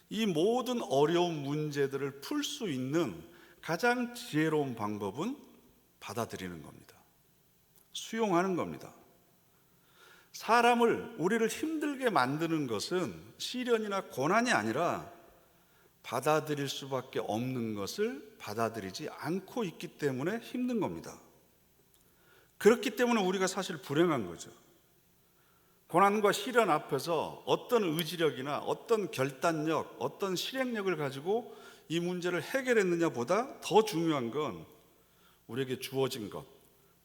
이 모든 어려운 문제들을 풀 수 있는 가장 지혜로운 방법은 받아들이는 겁니다. 수용하는 겁니다. 우리를 힘들게 만드는 것은 시련이나 고난이 아니라 받아들일 수밖에 없는 것을 받아들이지 않고 있기 때문에 힘든 겁니다. 그렇기 때문에 우리가 사실 불행한 거죠. 고난과 시련 앞에서 어떤 의지력이나 어떤 결단력, 어떤 실행력을 가지고 이 문제를 해결했느냐 보다 더 중요한 건 우리에게 주어진 것,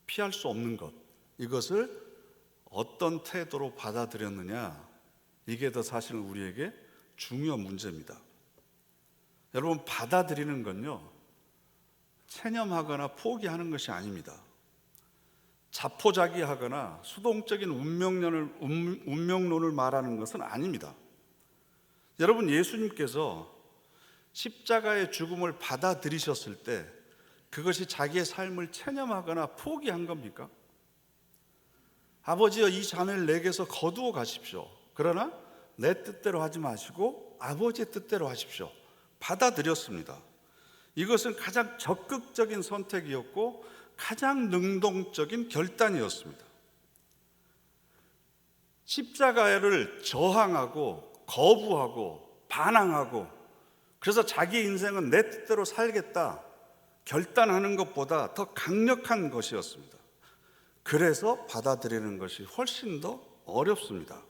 피할 수 없는 것, 이것을 어떤 태도로 받아들였느냐, 이게 더 사실 우리에게 중요한 문제입니다. 여러분, 받아들이는 건요, 체념하거나 포기하는 것이 아닙니다. 자포자기하거나 수동적인 운명론을 말하는 것은 아닙니다. 여러분, 예수님께서 십자가의 죽음을 받아들이셨을 때 그것이 자기의 삶을 체념하거나 포기한 겁니까? 아버지여, 이 잔을 내게서 거두어 가십시오. 그러나 내 뜻대로 하지 마시고 아버지의 뜻대로 하십시오. 받아들였습니다. 이것은 가장 적극적인 선택이었고 가장 능동적인 결단이었습니다. 십자가를 저항하고 거부하고 반항하고, 그래서 자기 인생은 내 뜻대로 살겠다 결단하는 것보다 더 강력한 것이었습니다. 그래서 받아들이는 것이 훨씬 더 어렵습니다.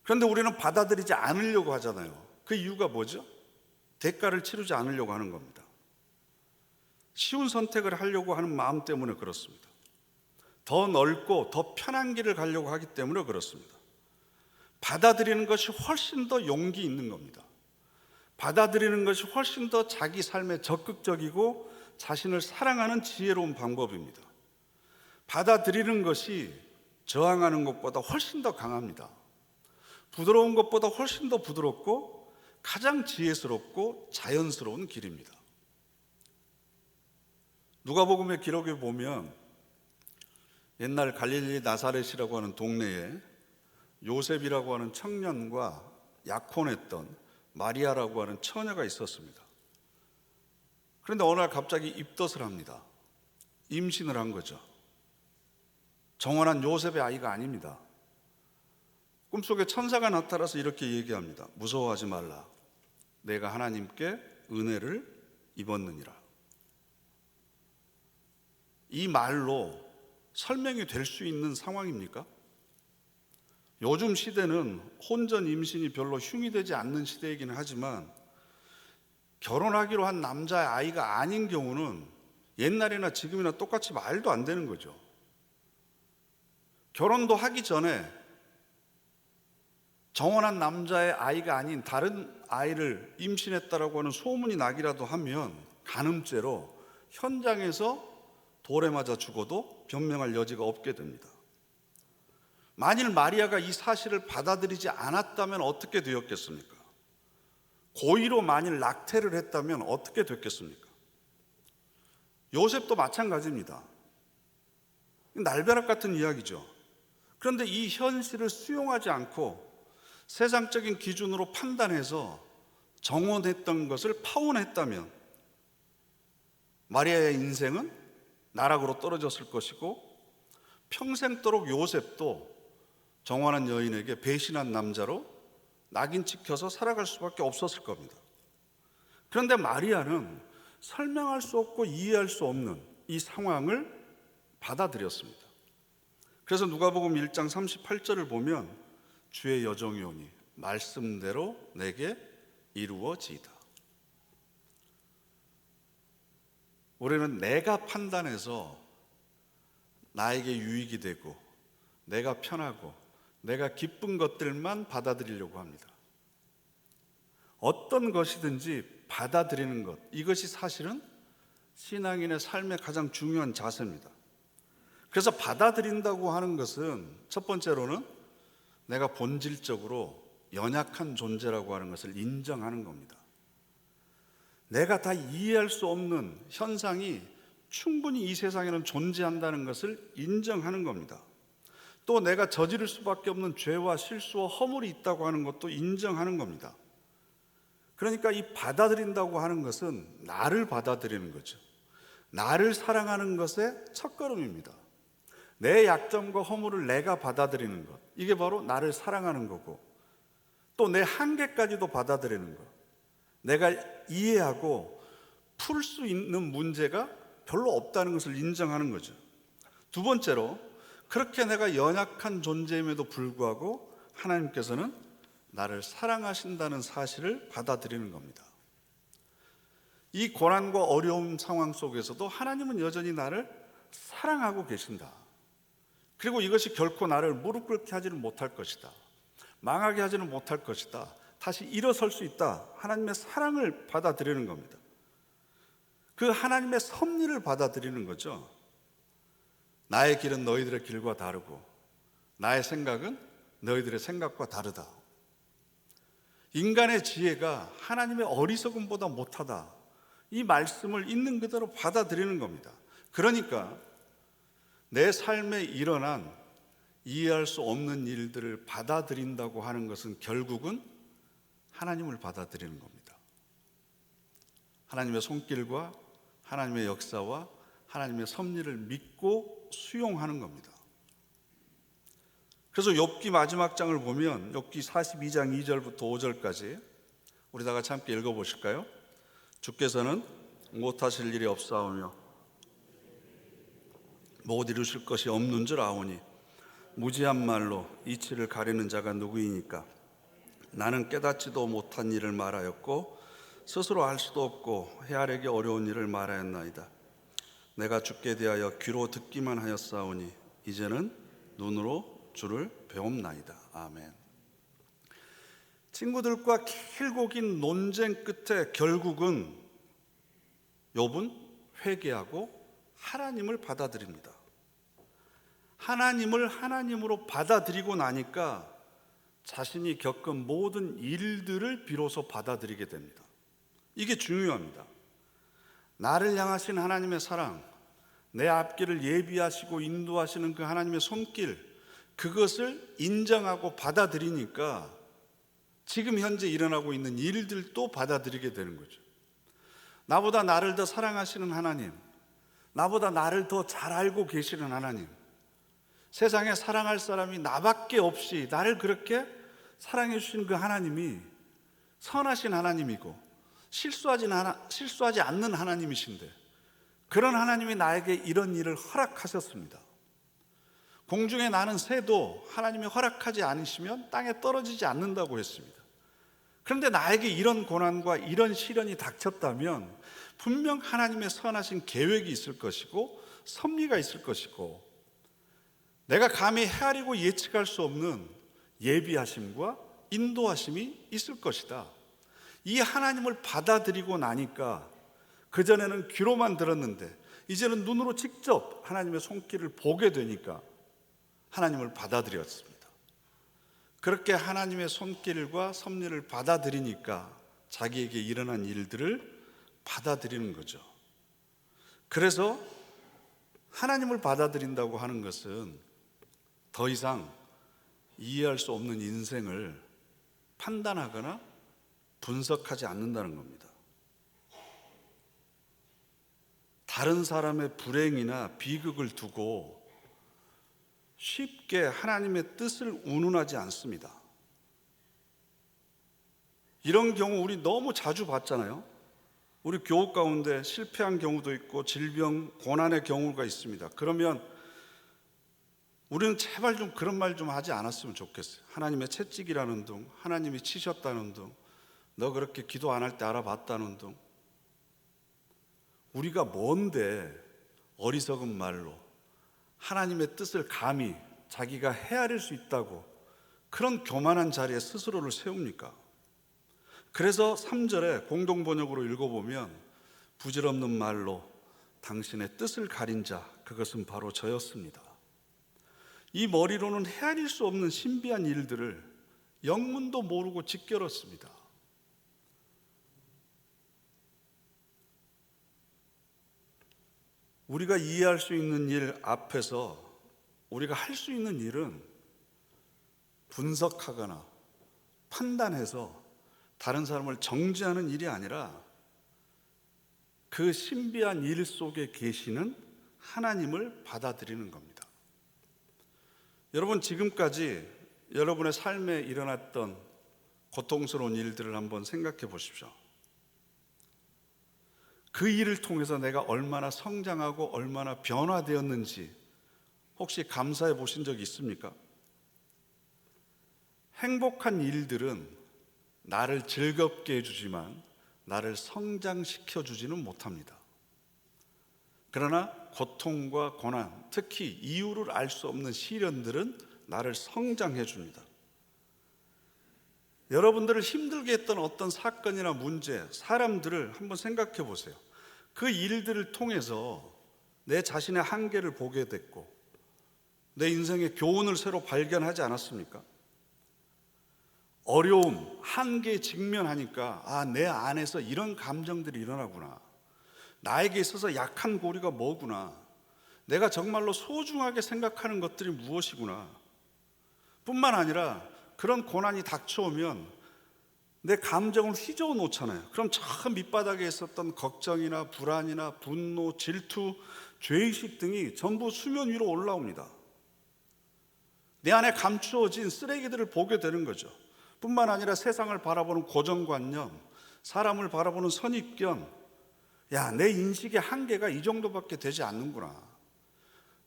그런데 우리는 받아들이지 않으려고 하잖아요. 그 이유가 뭐죠? 대가를 치르지 않으려고 하는 겁니다. 쉬운 선택을 하려고 하는 마음 때문에 그렇습니다. 더 넓고 더 편한 길을 가려고 하기 때문에 그렇습니다. 받아들이는 것이 훨씬 더 용기 있는 겁니다. 받아들이는 것이 훨씬 더 자기 삶에 적극적이고 자신을 사랑하는 지혜로운 방법입니다. 받아들이는 것이 저항하는 것보다 훨씬 더 강합니다. 부드러운 것보다 훨씬 더 부드럽고 가장 지혜스럽고 자연스러운 길입니다. 누가복음의 기록에 보면 옛날 갈릴리 나사렛이라고 하는 동네에 요셉이라고 하는 청년과 약혼했던 마리아라고 하는 처녀가 있었습니다. 그런데 어느 날 갑자기 입덧을 합니다. 임신을 한 거죠. 정원한 요셉의 아이가 아닙니다. 꿈속에 천사가 나타나서 이렇게 얘기합니다. 무서워하지 말라. 내가 하나님께 은혜를 입었느니라. 이 말로 설명이 될 수 있는 상황입니까? 요즘 시대는 혼전 임신이 별로 흉이 되지 않는 시대이기는 하지만 결혼하기로 한 남자의 아이가 아닌 경우는 옛날이나 지금이나 똑같이 말도 안 되는 거죠. 결혼도 하기 전에 정혼한 남자의 아이가 아닌 다른 아이를 임신했다라고 하는 소문이 나기라도 하면 간음죄로 현장에서 돌에 맞아 죽어도 변명할 여지가 없게 됩니다. 만일 마리아가 이 사실을 받아들이지 않았다면 어떻게 되었겠습니까? 고의로 만일 낙태를 했다면 어떻게 됐겠습니까? 요셉도 마찬가지입니다. 날벼락 같은 이야기죠. 그런데 이 현실을 수용하지 않고 세상적인 기준으로 판단해서 정혼했던 것을 파혼했다면 마리아의 인생은 나락으로 떨어졌을 것이고 평생도록 요셉도 정혼한 여인에게 배신한 남자로 낙인 찍혀서 살아갈 수밖에 없었을 겁니다. 그런데 마리아는 설명할 수 없고 이해할 수 없는 이 상황을 받아들였습니다. 그래서 누가복음 1장 38절을 보면 주의 여종이 오니 말씀대로 내게 이루어지이다. 우리는 내가 판단해서 나에게 유익이 되고 내가 편하고 내가 기쁜 것들만 받아들이려고 합니다. 어떤 것이든지 받아들이는 것, 이것이 사실은 신앙인의 삶의 가장 중요한 자세입니다. 그래서 받아들인다고 하는 것은 첫 번째로는 내가 본질적으로 연약한 존재라고 하는 것을 인정하는 겁니다. 내가 다 이해할 수 없는 현상이 충분히 이 세상에는 존재한다는 것을 인정하는 겁니다. 또 내가 저지를 수밖에 없는 죄와 실수와 허물이 있다고 하는 것도 인정하는 겁니다. 그러니까 이 받아들인다고 하는 것은 나를 받아들이는 거죠. 나를 사랑하는 것의 첫걸음입니다. 내 약점과 허물을 내가 받아들이는 것, 이게 바로 나를 사랑하는 거고, 또 내 한계까지도 받아들이는 것, 내가 이해하고 풀 수 있는 문제가 별로 없다는 것을 인정하는 거죠. 두 번째로, 그렇게 내가 연약한 존재임에도 불구하고 하나님께서는 나를 사랑하신다는 사실을 받아들이는 겁니다. 이 고난과 어려움 상황 속에서도 하나님은 여전히 나를 사랑하고 계신다. 그리고 이것이 결코 나를 무릎 꿇게 하지는 못할 것이다. 망하게 하지는 못할 것이다. 다시 일어설 수 있다. 하나님의 사랑을 받아들이는 겁니다. 그 하나님의 섭리를 받아들이는 거죠. 나의 길은 너희들의 길과 다르고 나의 생각은 너희들의 생각과 다르다. 인간의 지혜가 하나님의 어리석음보다 못하다. 이 말씀을 있는 그대로 받아들이는 겁니다. 그러니까 내 삶에 일어난 이해할 수 없는 일들을 받아들인다고 하는 것은 결국은 하나님을 받아들이는 겁니다. 하나님의 손길과 하나님의 역사와 하나님의 섭리를 믿고 수용하는 겁니다. 그래서 욥기 마지막 장을 보면 욥기 42장 2절부터 5절까지 우리 다 같이 함께 읽어보실까요? 주께서는 못하실 일이 없사오며 못 이루실 것이 없는 줄 아오니 무지한 말로 이치를 가리는 자가 누구이니까. 나는 깨닫지도 못한 일을 말하였고 스스로 알 수도 없고 헤아리기 어려운 일을 말하였나이다. 내가 주께 대하여 귀로 듣기만 하였사오니 이제는 눈으로 주를 배움나이다. 아멘. 친구들과 길고 긴 논쟁 끝에 결국은 욥은 회개하고 하나님을 받아들입니다. 하나님을 하나님으로 받아들이고 나니까 자신이 겪은 모든 일들을 비로소 받아들이게 됩니다. 이게 중요합니다. 나를 향하신 하나님의 사랑, 내 앞길을 예비하시고 인도하시는 그 하나님의 손길, 그것을 인정하고 받아들이니까 지금 현재 일어나고 있는 일들도 받아들이게 되는 거죠. 나보다 나를 더 사랑하시는 하나님, 나보다 나를 더 잘 알고 계시는 하나님, 세상에 사랑할 사람이 나밖에 없이 나를 그렇게 사랑해 주신 그 하나님이 선하신 하나님이고 실수하지 않는 하나님이신데, 그런 하나님이 나에게 이런 일을 허락하셨습니다. 공중에 나는 새도 하나님이 허락하지 않으시면 땅에 떨어지지 않는다고 했습니다. 그런데 나에게 이런 고난과 이런 시련이 닥쳤다면 분명 하나님의 선하신 계획이 있을 것이고 섭리가 있을 것이고, 내가 감히 헤아리고 예측할 수 없는 예비하심과 인도하심이 있을 것이다. 이 하나님을 받아들이고 나니까, 그전에는 귀로만 들었는데 이제는 눈으로 직접 하나님의 손길을 보게 되니까 하나님을 받아들였습니다. 그렇게 하나님의 손길과 섭리를 받아들이니까 자기에게 일어난 일들을 받아들이는 거죠. 그래서 하나님을 받아들인다고 하는 것은 더 이상 이해할 수 없는 인생을 판단하거나 분석하지 않는다는 겁니다. 다른 사람의 불행이나 비극을 두고 쉽게 하나님의 뜻을 운운하지 않습니다. 이런 경우 우리 너무 자주 봤잖아요. 우리 교우 가운데 실패한 경우도 있고 질병, 고난의 경우가 있습니다. 그러면 우리는 제발 좀 그런 말 좀 하지 않았으면 좋겠어요. 하나님의 채찍이라는 둥, 하나님이 치셨다는 둥, 너 그렇게 기도 안 할 때 알아봤다는 둥. 우리가 뭔데 어리석은 말로 하나님의 뜻을 감히 자기가 헤아릴 수 있다고 그런 교만한 자리에 스스로를 세웁니까? 그래서 3절에 공동번역으로 읽어보면 부질없는 말로 당신의 뜻을 가린 자, 그것은 바로 저였습니다. 이 머리로는 헤아릴 수 없는 신비한 일들을 영문도 모르고 짓결었습니다. 우리가 이해할 수 있는 일 앞에서 우리가 할 수 있는 일은 분석하거나 판단해서 다른 사람을 정죄하는 일이 아니라 그 신비한 일 속에 계시는 하나님을 받아들이는 겁니다. 여러분, 지금까지 여러분의 삶에 일어났던 고통스러운 일들을 한번 생각해 보십시오. 그 일을 통해서 내가 얼마나 성장하고 얼마나 변화되었는지 혹시 감사해 보신 적이 있습니까? 행복한 일들은 나를 즐겁게 해주지만 나를 성장시켜 주지는 못합니다. 그러나 고통과 고난, 특히 이유를 알 수 없는 시련들은 나를 성장해 줍니다. 여러분들을 힘들게 했던 어떤 사건이나 문제, 사람들을 한번 생각해 보세요. 그 일들을 통해서 내 자신의 한계를 보게 됐고 내 인생의 교훈을 새로 발견하지 않았습니까? 어려움, 한계에 직면하니까 내 안에서 이런 감정들이 일어나구나. 나에게 있어서 약한 고리가 뭐구나. 내가 정말로 소중하게 생각하는 것들이 무엇이구나. 뿐만 아니라 그런 고난이 닥쳐오면 내 감정을 휘저어 놓잖아요. 그럼 저 밑바닥에 있었던 걱정이나 불안이나 분노, 질투, 죄의식 등이 전부 수면 위로 올라옵니다. 내 안에 감추어진 쓰레기들을 보게 되는 거죠. 뿐만 아니라 세상을 바라보는 고정관념, 사람을 바라보는 선입견, 내 인식의 한계가 이 정도밖에 되지 않는구나.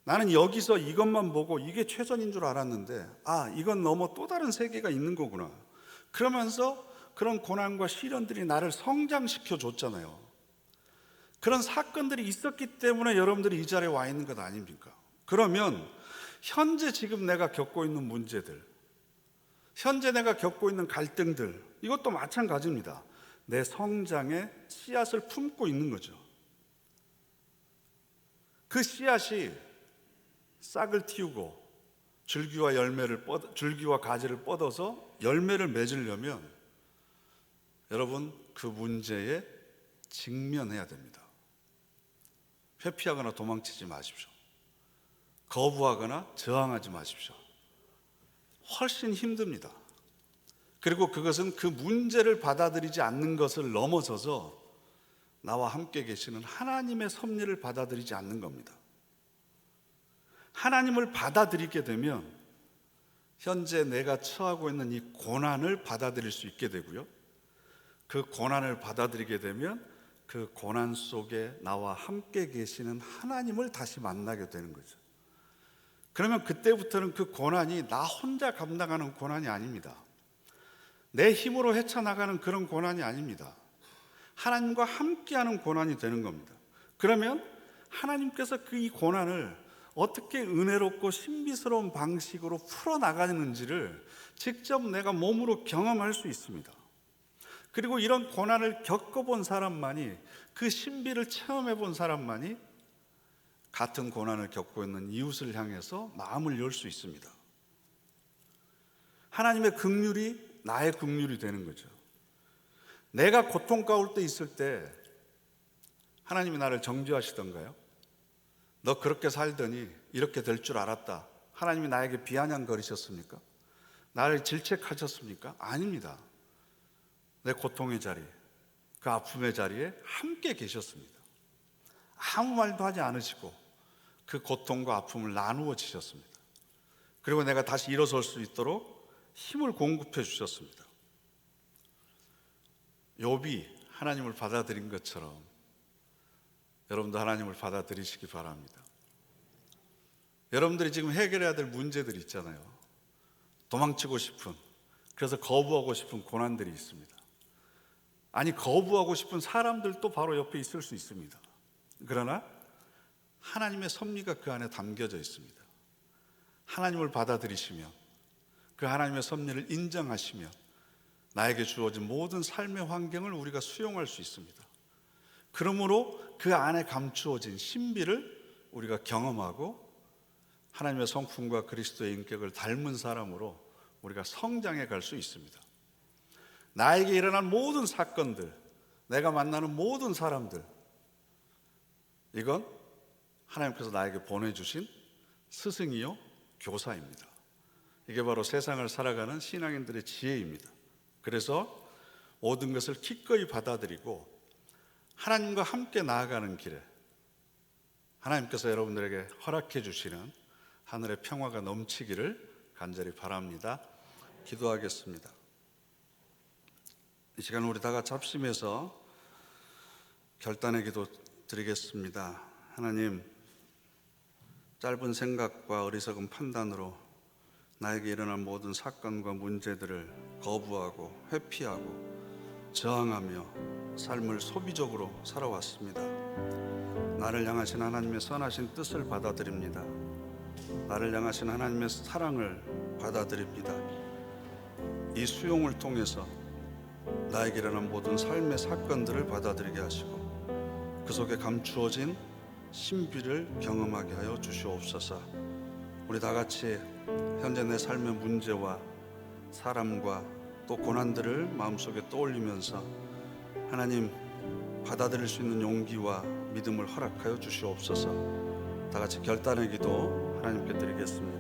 나는 여기서 이것만 보고 이게 최선인 줄 알았는데 이건 넘어 또 다른 세계가 있는 거구나. 그러면서 그런 고난과 시련들이 나를 성장시켜 줬잖아요. 그런 사건들이 있었기 때문에 여러분들이 이 자리에 와 있는 것 아닙니까? 그러면 현재 지금 내가 겪고 있는 문제들, 현재 내가 겪고 있는 갈등들, 이것도 마찬가지입니다. 내 성장의 씨앗을 품고 있는 거죠. 그 씨앗이 싹을 틔우고 줄기와 가지를 뻗어서 열매를 맺으려면 여러분, 그 문제에 직면해야 됩니다. 회피하거나 도망치지 마십시오. 거부하거나 저항하지 마십시오. 훨씬 힘듭니다. 그리고 그것은 그 문제를 받아들이지 않는 것을 넘어서서 나와 함께 계시는 하나님의 섭리를 받아들이지 않는 겁니다. 하나님을 받아들이게 되면 현재 내가 처하고 있는 이 고난을 받아들일 수 있게 되고요, 그 고난을 받아들이게 되면 그 고난 속에 나와 함께 계시는 하나님을 다시 만나게 되는 거죠. 그러면 그때부터는 그 고난이 나 혼자 감당하는 고난이 아닙니다. 내 힘으로 헤쳐나가는 그런 고난이 아닙니다. 하나님과 함께하는 고난이 되는 겁니다. 그러면 하나님께서 이 고난을 어떻게 은혜롭고 신비스러운 방식으로 풀어나가는지를 직접 내가 몸으로 경험할 수 있습니다. 그리고 이런 고난을 겪어본 사람만이, 그 신비를 체험해본 사람만이 같은 고난을 겪고 있는 이웃을 향해서 마음을 열 수 있습니다. 하나님의 긍휼이 나의 긍휼이 되는 거죠. 내가 고통 가운데 있을 때 하나님이 나를 정죄하시던가요? 너 그렇게 살더니 이렇게 될 줄 알았다, 하나님이 나에게 비아냥거리셨습니까? 나를 질책하셨습니까? 아닙니다. 내 고통의 자리, 그 아픔의 자리에 함께 계셨습니다. 아무 말도 하지 않으시고 그 고통과 아픔을 나누어 주셨습니다. 그리고 내가 다시 일어설 수 있도록 힘을 공급해 주셨습니다. 욥이 하나님을 받아들인 것처럼 여러분도 하나님을 받아들이시기 바랍니다. 여러분들이 지금 해결해야 될 문제들이 있잖아요. 도망치고 싶은, 그래서 거부하고 싶은 고난들이 있습니다. 아니, 거부하고 싶은 사람들도 바로 옆에 있을 수 있습니다. 그러나 하나님의 섭리가 그 안에 담겨져 있습니다. 하나님을 받아들이시면, 그 하나님의 섭리를 인정하시면 나에게 주어진 모든 삶의 환경을 우리가 수용할 수 있습니다. 그러므로 그 안에 감추어진 신비를 우리가 경험하고 하나님의 성품과 그리스도의 인격을 닮은 사람으로 우리가 성장해 갈 수 있습니다. 나에게 일어난 모든 사건들, 내가 만나는 모든 사람들, 이건 하나님께서 나에게 보내주신 스승이요 교사입니다. 이게 바로 세상을 살아가는 신앙인들의 지혜입니다. 그래서 모든 것을 기꺼이 받아들이고 하나님과 함께 나아가는 길에 하나님께서 여러분들에게 허락해 주시는 하늘의 평화가 넘치기를 간절히 바랍니다. 기도하겠습니다. 이 시간 우리 다 같이 합심해서 결단의 기도 드리겠습니다. 하나님, 짧은 생각과 어리석은 판단으로 나에게 일어난 모든 사건과 문제들을 거부하고 회피하고 저항하며 삶을 소비적으로 살아왔습니다. 나를 향하신 하나님의 선하신 뜻을 받아들입니다. 나를 향하신 하나님의 사랑을 받아들입니다. 이 수용을 통해서 나에게 일어난 모든 삶의 사건들을 받아들이게 하시고 그 속에 감추어진 신비를 경험하게 하여 주시옵소서. 우리 다 같이 현재 내 삶의 문제와 사람과 또 고난들을 마음속에 떠올리면서 하나님 받아들일 수 있는 용기와 믿음을 허락하여 주시옵소서. 다 같이 결단의 기도 하나님께 드리겠습니다.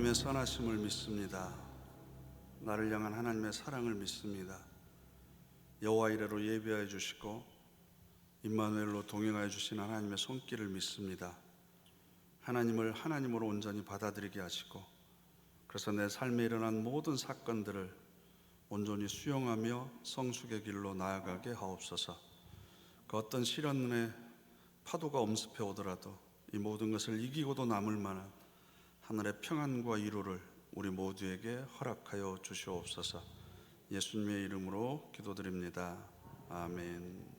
하나님의 선하심을 믿습니다. 나를 향한 하나님의 사랑을 믿습니다. 여호와 이레로 예비하여 주시고 임마누엘로 동행하여 주신 하나님의 손길을 믿습니다. 하나님을 하나님으로 온전히 받아들이게 하시고, 그래서 내 삶에 일어난 모든 사건들을 온전히 수용하며 성숙의 길로 나아가게 하옵소서. 그 어떤 시련의 파도가 엄습해 오더라도 이 모든 것을 이기고도 남을 만한 하늘의 평안과 위로를 우리 모두에게 허락하여 주시옵소서. 예수님의 이름으로 기도드립니다. 아멘.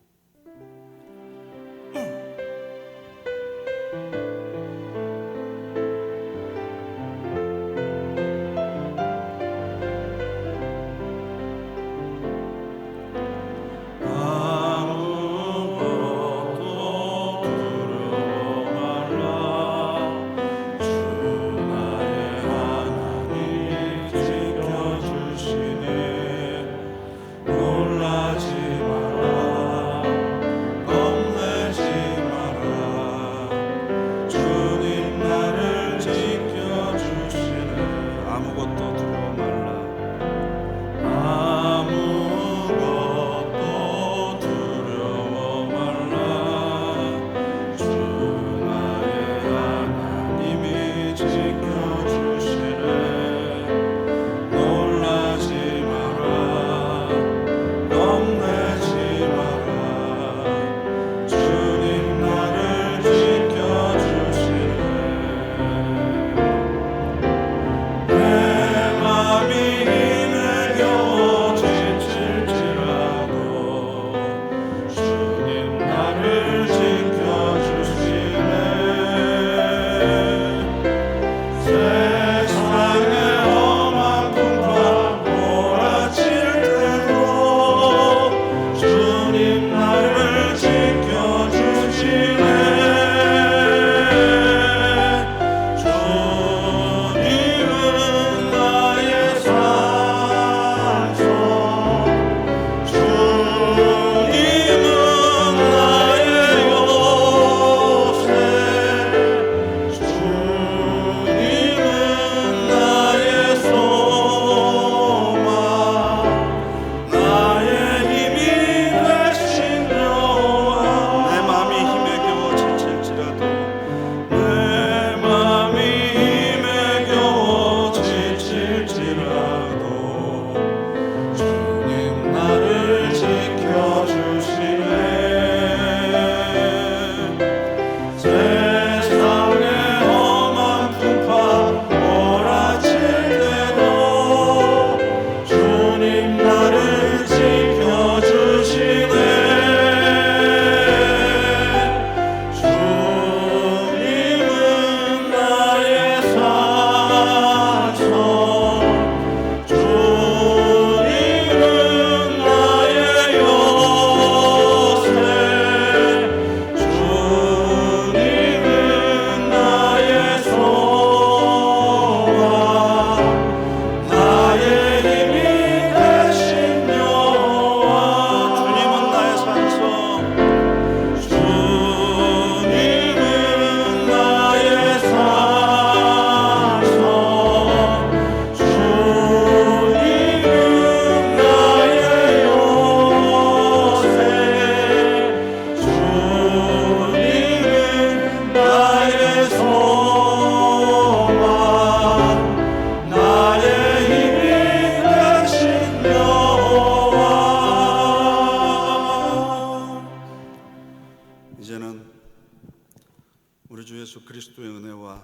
우리 주 예수 그리스도의 은혜와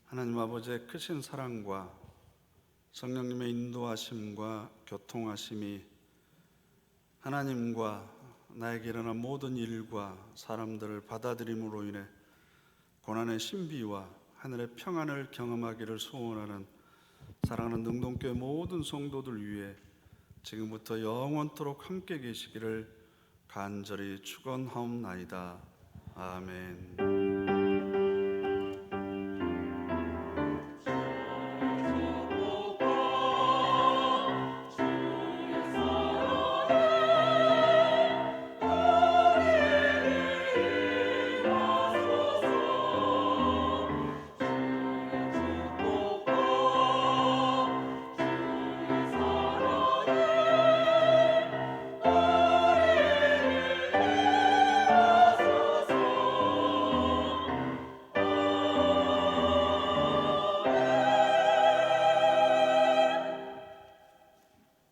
하나님 아버지의 크신 사랑과 성령님의 인도하심과 교통하심이 하나님과 나에게 일어난 모든 일과 사람들을 받아들임으로 인해 고난의 신비와 하늘의 평안을 경험하기를 소원하는 사랑하는 능동교회 모든 성도들 위해 지금부터 영원토록 함께 계시기를 간절히 축원하옵나이다. 아멘.